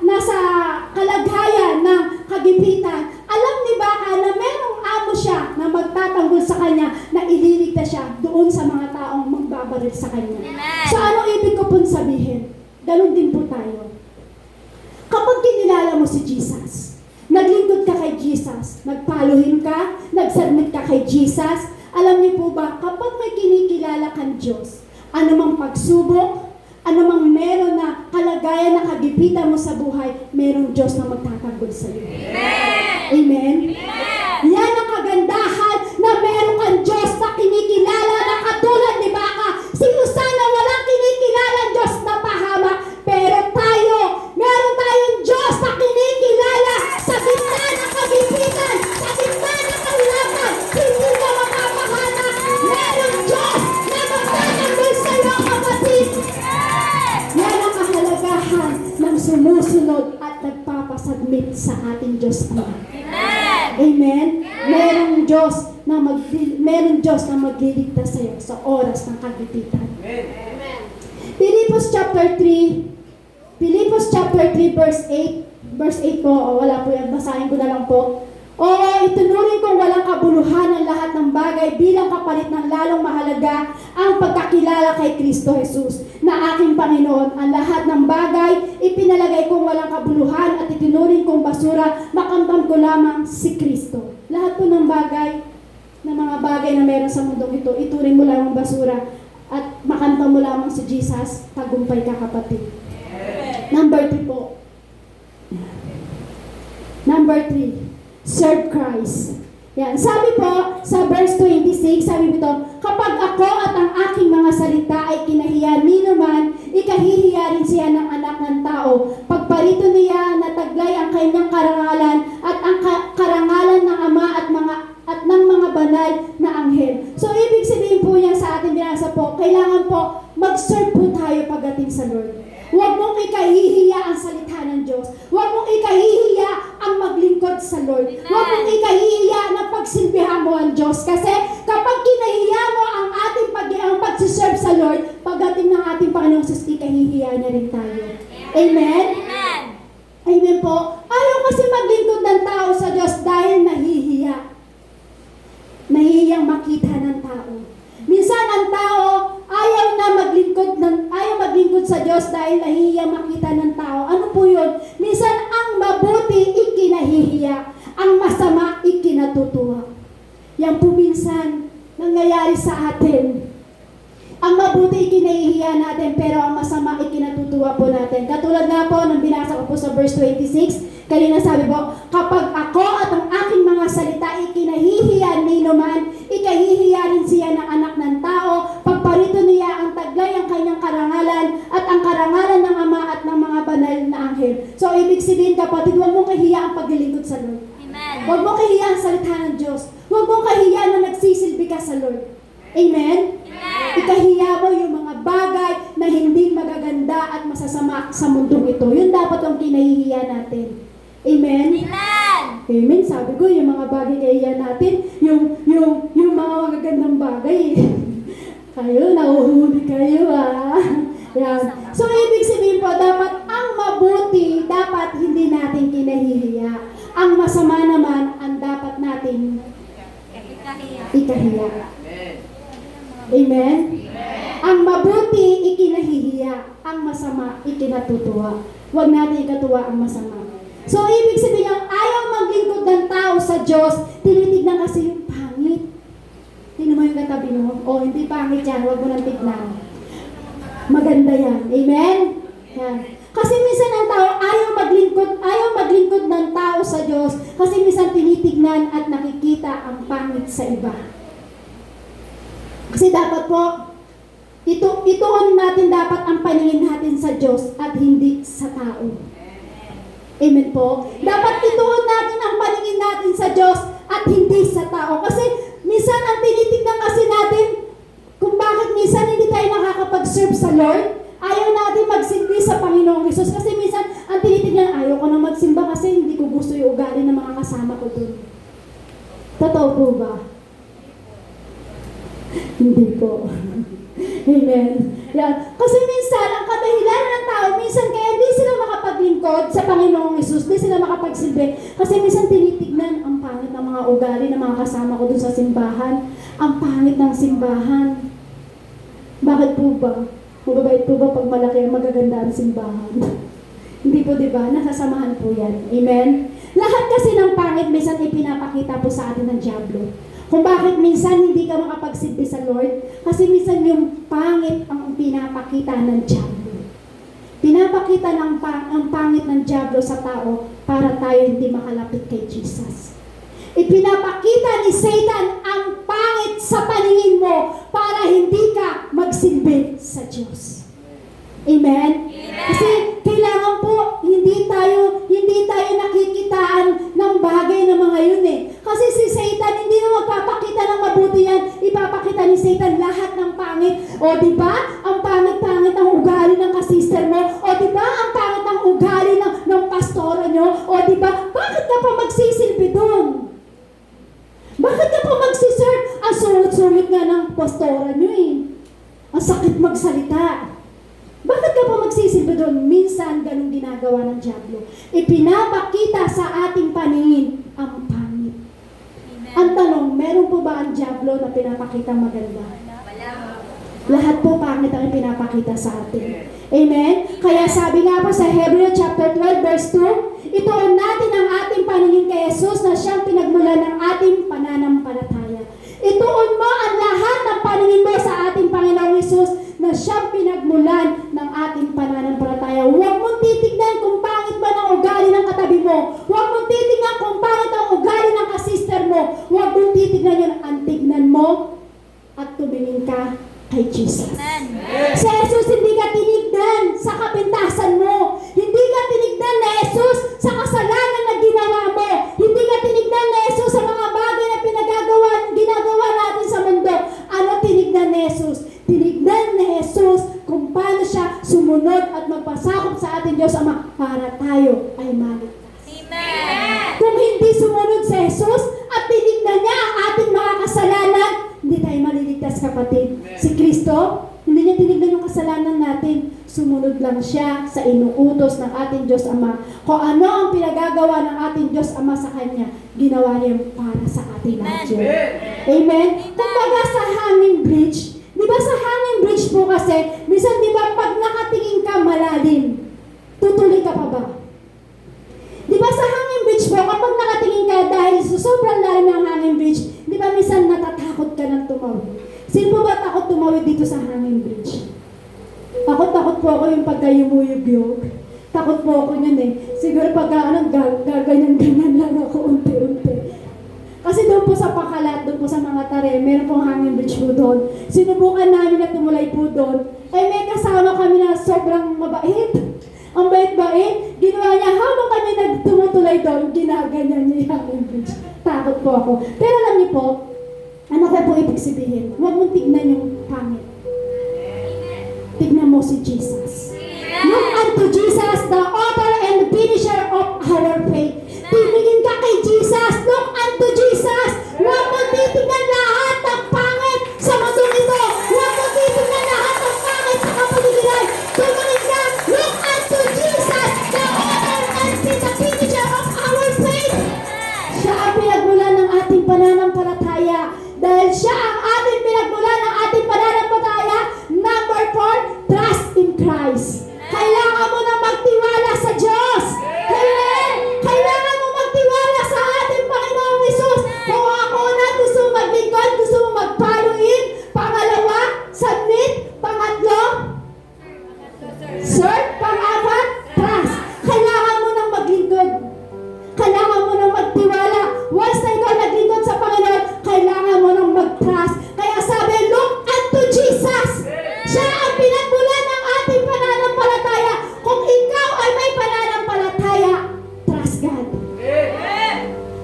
nasa kalagayan ng kagipitan, alam ni Baka na merong amo siya na magtatanggol sa kanya na ililigtas siya doon sa mga taong magbabaril sa kanya. So ano ibig ko pong sabihin? Ganon din po tayo. Kapag kinilala mo si Jesus, naglingkod ka kay Jesus, nagpaluhin ka, nagsubmit ka kay Jesus, alam niyo po ba, kapag may kinikilala kang Diyos, anumang pagsubok, anumang meron na kalagayan na kagipitan mo sa buhay, merong Diyos na magtatanggol sa iyo. Amen? Yan ang kagandahan na meron kang Diyos na kinikilala na katulad ni Baka. Si Usana walang kinikilalang Diyos na pahamak, pero tayo, meron tayong Diyos na kinikilala sa gitna ng kagipitan, sa gitna ng kahirapan, hindi ka mapapahamak. Merong Diyos na magtatanggol sa iyo, kapatid. Yan ang kahalagahan ng sumusunod at nagpapasubmit sa ating Diyos Ama. Amen? Merong Diyos na magliligtas sa iyo sa oras ng kagipitan. Philippians chapter 3 verse 8. Verse 8 po, wala po yan, basahin ko na lang po. Itunurin kong walang kabuluhan ang lahat ng bagay bilang kapalit ng lalong mahalaga ang pagkakilala kay Kristo Jesus na aking Panginoon. Ang lahat ng bagay, ipinalagay kong walang kabuluhan at itinuring kong basura, makamtam ko lamang si Kristo. Lahat po ng bagay, ng mga bagay na meron sa mundong ito, ituring mo lamang basura at makamtam mo lamang si Jesus, tagumpay ka, kapatid. Number 3 po. Number 3. Serve Christ. Yan. Sabi po, sa verse 26, sabi po, kapag ako at ang aking mga salita ay kinahiya nino man, ikahihiya rin siya ng anak ng tao. Pagparito niya na taglay ang kanyang karangalan at ang karangalan ng Ama at ng mga banal na anghel. So, ibig sabihin po niya sa ating binasa po, kailangan po mag-serve po tayo pagdating sa Lord. Huwag mong ikahihiya ang salita ng Diyos. Huwag mong ikahihiya ang maglingkod sa Lord. Huwag mong ikahihiya na pagsilbihan mo ang Diyos. Kasi kapag kinahiya mo ang ating pagsiserve sa Lord, pagdating ng ating Panginoong Jesus, ikahihiya niya rin tayo. Amen? Amen po. Ayaw kasi maglingkod ng tao sa Diyos dahil nahihiya. Nahihiyang makita ng tao. Minsan ang tao ayaw maglingkod sa Diyos dahil nahihiya makita ng tao. Ano po yun? Minsan ang mabuti ikinahihiya, ang masama ikinatutuwa. Yan po minsan nangyayari sa atin. Ang mabuti ikinahihiya natin, pero ang masama ikinatutuwa po natin. Katulad nga po ng binasa ko po sa verse 26, kanina sabi po, kapag ako at ang aking mga salita ikinahihiya nino man, ikahihiya rin siya ng anak ng tao, pagparito niya ang taglay ang kanyang karangalan at ang karangalan ng Ama at ng mga banal na anghel. So, ibig sabihin, kapatid, huwag mong kahiya ang paglilingkod sa Lord. Amen. Huwag mong kahiya ang salita ng Diyos. Huwag mong kahiya na nagsisilbi ka sa Lord. Amen? Ikahiya mo yung mga bagay na hindi magaganda at masasama sa mundong ito. Yun dapat ang kinahihiya natin. Amen? Amen. Amen. Sabi ko, yung mga bagay kahihiya natin, yung mga magagandang bagay. Kayo, nauhuli kayo Yan. So, ibig sabihin po, dapat ang mabuti, dapat hindi natin kinahihiya. Ang masama naman, ang dapat natin ikahiya. Amen? Ang mabuti, ikinahihiya. Ang masama, ikinatutuwa. Huwag natin ikatuwa ang masama. So, ibig sabihin, ayaw maglingkod ng tao sa Diyos, tinitignan kasi yung pangit. Tingnan mo yung katabi mo. Hindi pangit yan. Huwag mo nang tignan. Maganda yan. Amen? Yan. Kasi minsan ang tao ayaw maglingkod ng tao sa Diyos kasi minsan tinitignan at nakikita ang pangit sa iba. Kasi dapat po, ituon natin dapat ang paningin natin sa Diyos at hindi sa tao. Amen po? Dapat ituon natin ang paningin natin sa Diyos at hindi sa tao. Kasi minsan ang tinitignan kasi natin kung bakit minsan hindi tayo nakakapag-serve sa Lord, ayaw natin magsimba sa Panginoong Hesus. Kasi minsan ang tinitignan, ayaw ko na magsimba kasi hindi ko gusto yung ugali ng mga kasama ko dun. Totoo po ba? Hindi po. Amen. Yan. Kasi minsan, ang kadahilanan ng tao, minsan kaya hindi sila makapaglingkod sa Panginoong Hesus, hindi sila makapagsilbi. Kasi minsan tinitignan ang pangit ng mga ugali ng mga kasama ko dun sa simbahan. Ang pangit ng simbahan. Bakit po ba? Mababait po ba pag malaki ang magaganda ang simbahan? Hindi po, di ba? Nasasamahan po yan. Amen? Lahat kasi ng pangit, minsan ipinapakita po sa atin ng Diablo. Kung bakit minsan hindi ka makapagsilbi sa Lord, kasi minsan yung pangit ang pinapakita ng Diablo. Pinapakita ang pangit ng Diablo sa tao para tayo hindi makalapit kay Jesus. Ipinapakita ni Satan ang pangit sa paningin mo para hindi ka magsilbi sa Diyos. Amen? Kasi kailangan po, hindi tayo nakikitaan ng bagay na mga yun eh. Kasi si Satan, hindi na magpapakita ng mabuti yan. Ipapakita ni Satan lahat ng pangit. O di ba? Ang pangit-pangit ng ugali ng kasister mo. O di ba? Ang pangit ng ugali ng pastora nyo. O di ba? Bakit ka pa magsisilbi doon? Bakit ka pa magsiserve? Ang sungit-sungit nga ng pastora nyo eh. Ang sakit magsalita. Bakit ka pa magsisilbi doon? Minsan, ganun ginagawa ng Diablo. Ipinapakita sa ating paningin ang pangit. Amen. Ang tanong, meron po ba ang Diablo na pinapakita maganda? Wala. Lahat po pangit ang ipinapakita sa atin. Amen? Kaya sabi nga po sa Hebrew chapter 12 verse 2, ituon natin ang ating paningin kay Jesus na siyang pinagmulan ng ating pananampalataya. Ituon mo ang lahat ng paningin mo sa ating Panginoong Jesus na siyang pinagmulan ng ating pananampalataya. Huwag mong titignan kung pangit ba ng ugali ng katabi mo. Huwag mong titignan kung pangit ang ugali ng kasister mo. Huwag mong titignan yun. Ang tignan mo at tumingin ka kay Jesus. Amen. Si Jesus, hindi ka tinignan sa kapintasan mo. Hindi ka tinignan na Jesus sa kasalanan na ginawa mo. Hindi ka tinignan na Jesus sa mga bagay na ginagawa natin sa mundo. Ano tinignan ni Jesus? Tinignan ni Jesus kung paano siya sumunod at magpasakop sa ating Diyos Ama para tayo ay maligtas. Amen. Kung hindi sumunod si Jesus at tinignan niya ang ating mga kasalanan, hindi tayo maliligtas, kapatid. Si Kristo, hindi niya tinignan yung kasalanan natin. Sumunod lang siya sa inuutos ng ating Diyos Ama. Kung ano ang pinagagawa ng ating Diyos Ama sa Kanya, ginawa niya para sa ating lahat. Amen? Kumbaga sa hanging bridge, di ba sa hanging bridge po kasi, minsan di ba pag nakatingin ka malalim, tutuloy ka pa ba? Di ba sa hanging bridge po, kapag nakatingin ka dahil sa sobrang lalim ng hanging bridge, di ba minsan natatakot ka ng tumawid? Sino po ba takot tumawid dito sa hanging bridge? Takot po ako yung pagka-yumuyubyog. Takot po ako yun eh. Siguro pagka gaganyan-ganyan lang ako unti-unti. Kasi doon po sa Pakalat, doon po sa mga tare, meron pong hanging bridge po doon. Sinubukan namin na tumulay po doon. Ay may kasama kami na sobrang mabait. Ang bait-bait. Ginawa niya, habang kami nagtumutulay doon, ginaganyan niya yung hanging bridge. Takot po ako. Pero alam niyo po, ano ko po ibig sabihin? Huwag mong tignan yung pangit. Tignan mo si Jesus. Look unto Jesus, the author and finisher of our faith. Tumingin ka kay Jesus. Look unto Jesus. Huwag mo titignan lahat ng pangit sa mundo nito. Huwag mo titignan lahat ng pangit sa kapaligiran. Tumingin ka. Look unto Jesus, the author and the finisher of our faith. Siya ang pinagmulan ng ating pananampalataya. Dahil siya ang ating pinagmulan ng ating pananampalataya. Number 4, trust in Christ. Kailangan mo na magtiwala sa Diyos. Amen. Kailangan mo magtiwala sa ating Panginoong Hesus. Kung ako na gusto mo maglingkod, gusto mo mag-followin. Pangalawa, submit. Pangatlo, serve. Pang-apat, trust. Kailangan mo nang maglingkod. Kailangan mo nang magtiwala. Once na ikaw naglingkod sa Panginoon, kailangan mo nang mag-trust. Kaya sabi, look unto Jesus. Siya ang pinagmulan ng ating pananampalataya. Kung ikaw ay may pananampalataya, trust God.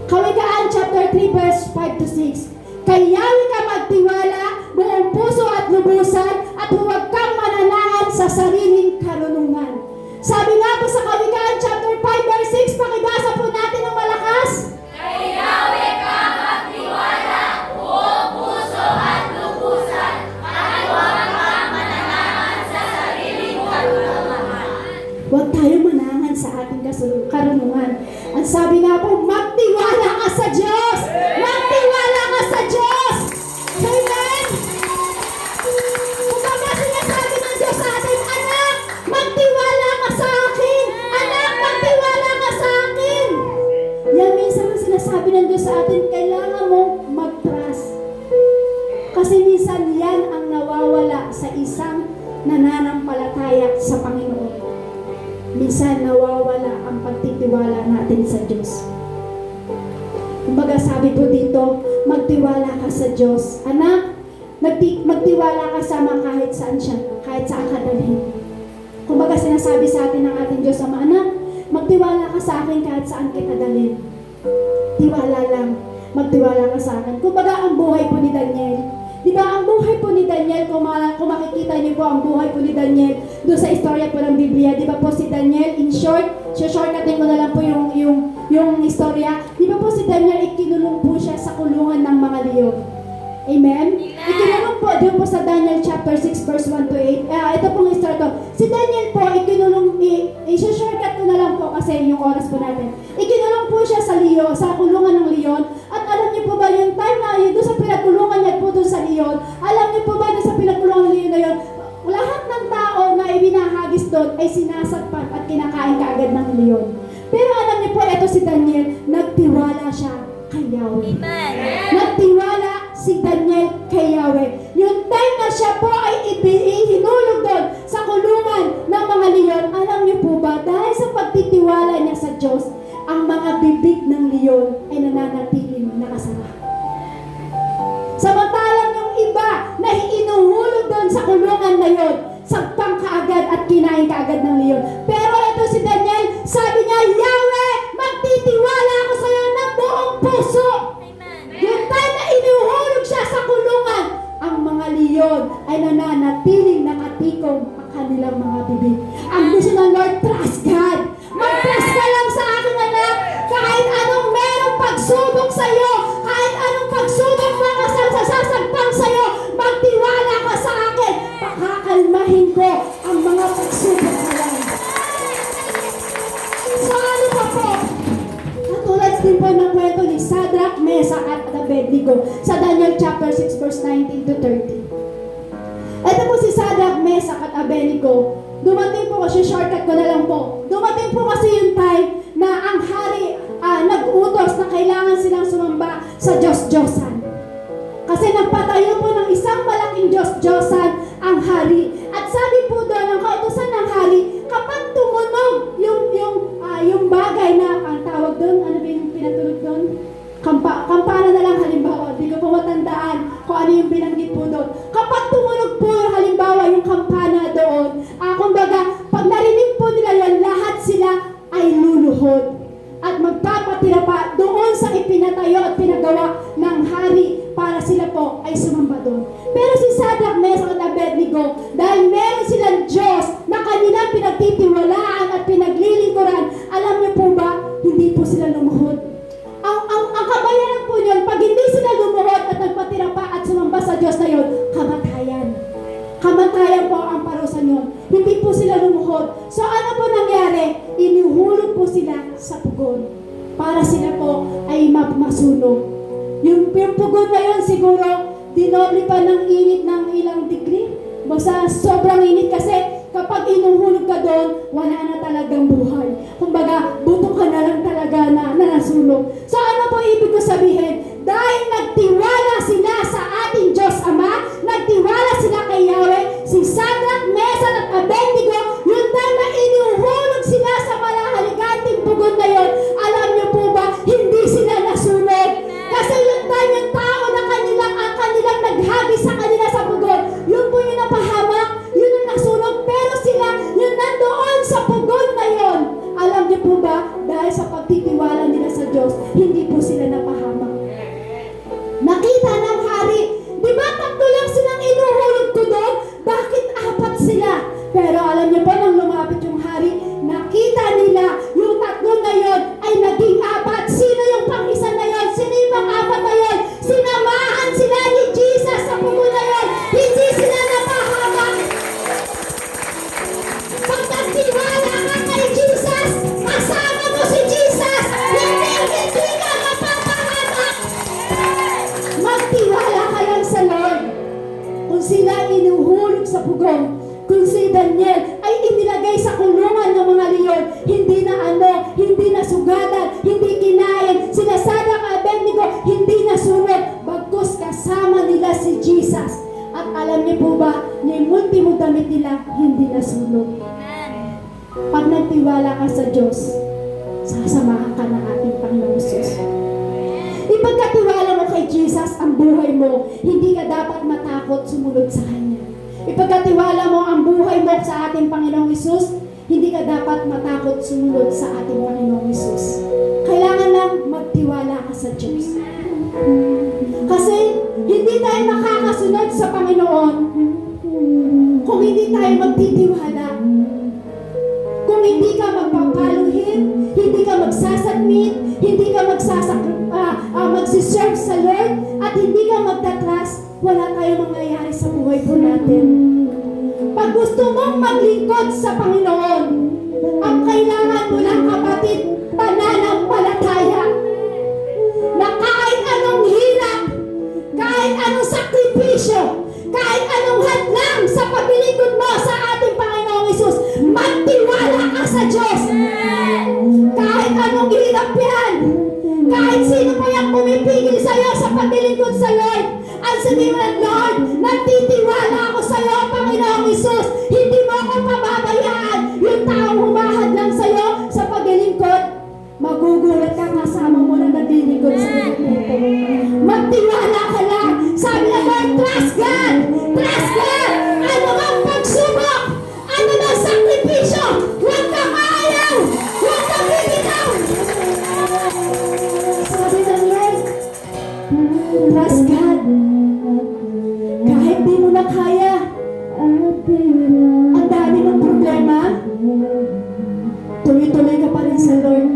Kawikaan chapter 3 verse 5 to 6. Kayawi ka magtiwala, buong puso at lubusan, at huwag kang mananangan sa sariling karunungan. Sabi nga po sa Kawikaan chapter 5 verse 6, pakibasa po natin ng malakas. Kayawi ka magtiwala, buong puso at lubusan. karunungan. Ang sabi nga po, magtiwala ka sa Diyos! Magtiwala ka sa Diyos! Amen! Kumbaga sinasabi ng Diyos sa atin, anak, magtiwala ka sa akin! Anak, magtiwala ka sa akin! Yan minsan ang sinasabi ng Diyos sa atin, kailangan mo mag-trust. Kasi minsan yan ang nawawala sa isang nananampalataya sa Panginoon. Minsan nawawala ang pagtitiwala natin sa Diyos. Kumbaga sabi po dito, magtiwala ka sa Diyos. Anak, magtiwala ka sa Ama kahit saan siya, kahit saan ka dalhin. Kumbaga sinasabi sa atin ng ating Diyos Ama, anak, magtiwala ka sa akin kahit saan kita dalhin. Tiwala lang, magtiwala ka sa akin. Kumbaga ang buhay po ni Daniel, di ba ang buhay po ni Daniel, kung makikita niyo po ang buhay po ni Daniel doon sa istorya po ng Biblia, di ba po si Daniel, in short, shortcutin ko na lang po yung istorya, di ba po si Daniel, ikinulong po siya sa kulungan ng mga leon. Amen? Ikinulong po, doon po sa Daniel chapter 6 verse 1 to 8, ito pong istorya ko, si Daniel po, ikinulong, i-shortcut ko na lang po kasi yung oras po natin, ikinulong po siya sa kulungan ng leon, at alam niyo po ba yung time na yun, doon sa pinagkulungan niya po doon sa leon, alam niyo po ba doon sa pinagkulungan ng leon na yun, lahat ng tao na ibinahagis doon ay sinasagpan at kinakain kaagad ng leon. Pero alam niyo po, ito si Daniel, nagtiwala siya kay Yahweh. Amen. Nagtiwala si Daniel kay Yahweh. Yung time na siya po ay hinulog doon sa kulungan ng mga leon, alam niyo po ba, dahil sa pagtitiwala niya sa Diyos, ang mga bibig ng leon ay nananatiling nakasara. Samantalang yung iba na inuhulog doon sa kulungan na yon, sagpang kaagad at kinain kaagad ng leon. Pero ito si Daniel, sabi niya, Yahweh, magtitiwala ako sa iyo ng buong puso. Yung time na inuhulog siya sa kulungan, ang mga leon ay nananatiling nakatikom ang kanilang mga bibig. Ang gusto ng Lord, trust God. Mag-trust ka lang sa aking anak. Kahit anong merong pagsubok sa iyo, kahit anong pagsubok mga sasasagpang sa iyo, magtiwala ka sa akin. Pakakalmahin ko ang mga pagsubok na yan. So ano pa po? Katulad din po ng kwento ni Shadrach, Meshach at Abednego sa Daniel chapter 6 verse 19 to 30. Ito po si Shadrach, Meshach at Abednego. Dumating po kasi, shortcut ko na lang po. Dumating po kasi yung time na ang hari nag-utos na kailangan silang sumamba sa Diyos-Diyosan. Kasi nagpatayo po ng isang malaking Diyos-Diyosan ang hari. At sabi po doon, ang kautusan ng hari, kapag tumunog yung bagay na, ang tawag doon, ano ba yung pinatulog doon? Kampana na lang halimbawa, di ko po matandaan kung ano yung binanggit po doon. Kapag tumunog po yung halimbawa, yung kampana doon, kumbaga, pag narinig po nila yun, lahat sila ay luluhod. At magpapatira pa doon sa ipinatayo at pinagawa ng hari para sila po ay sumamba doon. Pero si Shadrach, Meshach at Abednego, dahil meron silang Diyos na kanilang pinagtitiwalaan at pinaglilingkuran, alam niyo po ba, hindi po sila lumuhod. Ang kabayaran po yun, pag hindi sila lumuhod at nagpatira pa at sumamba sa Diyos na yun, kamatayan. Kamatayan po ang parusa yun. Hindi po sila lumuhod. So ano po nangyari? Inuhulog po sila sa pugon para sila po ay masunog. Yung pugon na yun siguro, dinoble pa ng init ng ilang degree. Basta sobrang init kasi kapag inuhulog ka doon, wala na talagang buhay. Kumbaga, buto ka na lang talaga na nasunog. So ano po ibig ko sabihin? Dahil nagtiwala sila sa ating Diyos Ama, nagtiwala sila kay Yahweh, si Shadrach, Meshach at Abednego, yung time na inuhulog sila sa malahaliganting pugon na yun, alam niyo po ba, hindi sila nasunog. Kasi yung time yung tao na kanilang naghagi sa kanila sa pugon, yun po yung napahamak, yun ang nasunog, pero sila, yung nandoon sa pugon na yun, alam niyo po ba, dahil sa pagtitiwala nila sa Diyos, sila inuhulog sa pugon. Kung si Daniel ay inilagay sa kulungan ng mga leon, hindi na sugatan, hindi kinain, sila Sadrach at Abednego, hindi nasunod, bagkus kasama nila si Jesus. At alam niyo po ba, yung ultimo damit nila, hindi nasunog. Pag nagtiwala ka sa Diyos, sasamahan ka ng ating Panginoong Hesus. Ipagkatiwala mo kay Jesus ang buhay mo, hindi ka dapat matakot sumunod sa Kanya. Ipagkatiwala mo ang buhay mo sa ating Panginoong Hesus, hindi ka dapat matakot sumunod sa ating Panginoong Hesus. Kailangan lang magtiwala ka sa Diyos. Kasi hindi tayo makakasunod sa Panginoon kung hindi tayo magtitiwala. Kung hindi ka magpapaluhin, hindi ka magsasubmit, hindi ka magsiserve sa Lord, at hindi ka magtatras, wala tayong mangyayari sa buhay po natin. Pag gusto mong maglingkod sa Panginoon, ang kailangan mo lang, kapatid, pananampalataya. Na kahit anong hirap, kahit anong sakripisyo, kahit anong hadlang sa paglilingkod mo sa ating Panginoong Hesus, magtiwala ka sa Diyos. Kahit anong hirap yan, kahit sino pa yung pumipigil sa iyo sa paglilingkod sa Lord, ang sabihin mo ng Lord, nagtitiwala ako sa iyo, Panginoong Hesus, hindi mo ako pababayaan. Yung taong humahadlang sa iyo sa paglilingkod, magugulat ka kasama mo na naglilingkod sa iyo. Magtiwala ka lang. Sabi ng Lord, trust God! Trust God! Ano bang pagsubok? Ano bang sakripisyo? Huwag kang maayaw! Huwag kang bibitaw! Sabi ng Lord, trust God. Kahit di mo na kaya, ang dami ng problema, tuloy-tuloy ka pa rin sa Lord.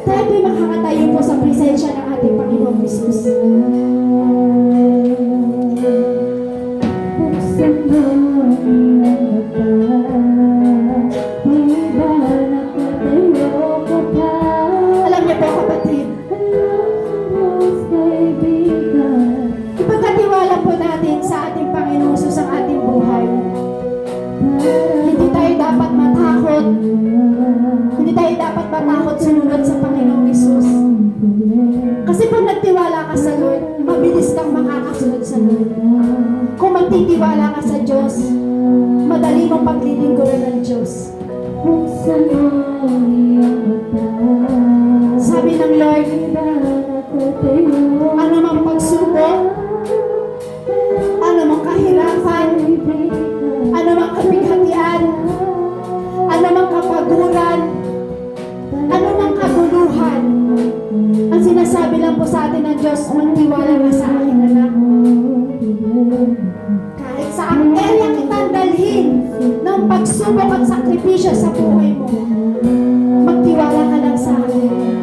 Tayo po'y makakatayo po sa presensya ng ating Panginoong Hesus. Alam niyo po, kapatid, ipagkatiwala po natin sa ating Panginoong Hesus ang ating buhay. Hindi tayo dapat matakot. Hindi tayo dapat matakot sumunod sa Panginoong Hesus. Kasi pag nagtiwala ka sa Lord, mabilis kang makakasunod sa Lord. Kung magtitiwala ka sa Diyos, madali mong paglilingkuran ng Diyos. Sabi ng Lord, ano mang pagsubok, ano mang kahirapan, ano mang kabighatian, ano mang kapaguran, ano mang kaguluhan, ang sinasabi lang po sa atin ng Diyos, magtiwala ka sa akin, anak. Kahit saan area kitang dalhin ng pagsubok at sakripisyo sa buhay mo, magtiwala ka lang sa akin.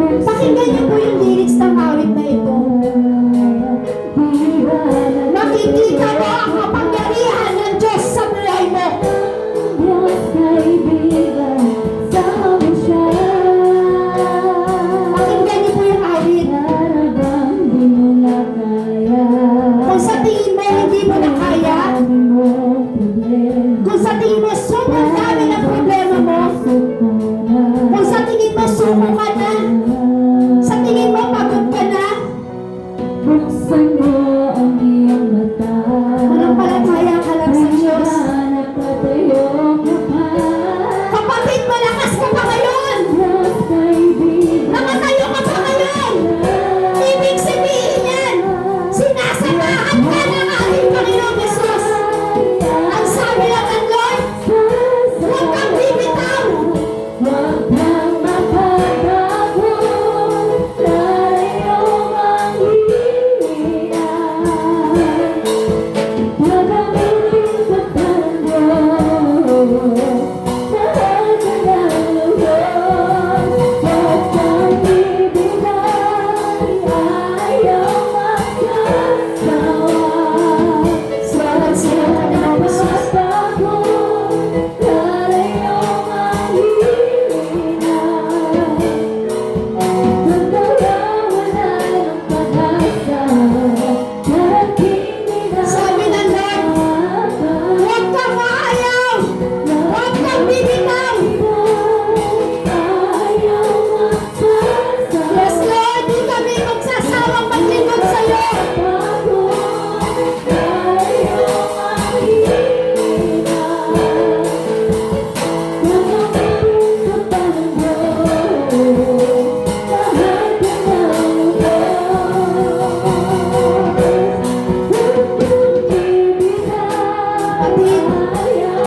Pakinggan niyo po yung lyrics ng awit na ito. Nakikita mo ang kapangyarihan ng Diyos sa buhay mo. Pakinggan niyo po yung awit. Kung sa tingin mo hindi mo na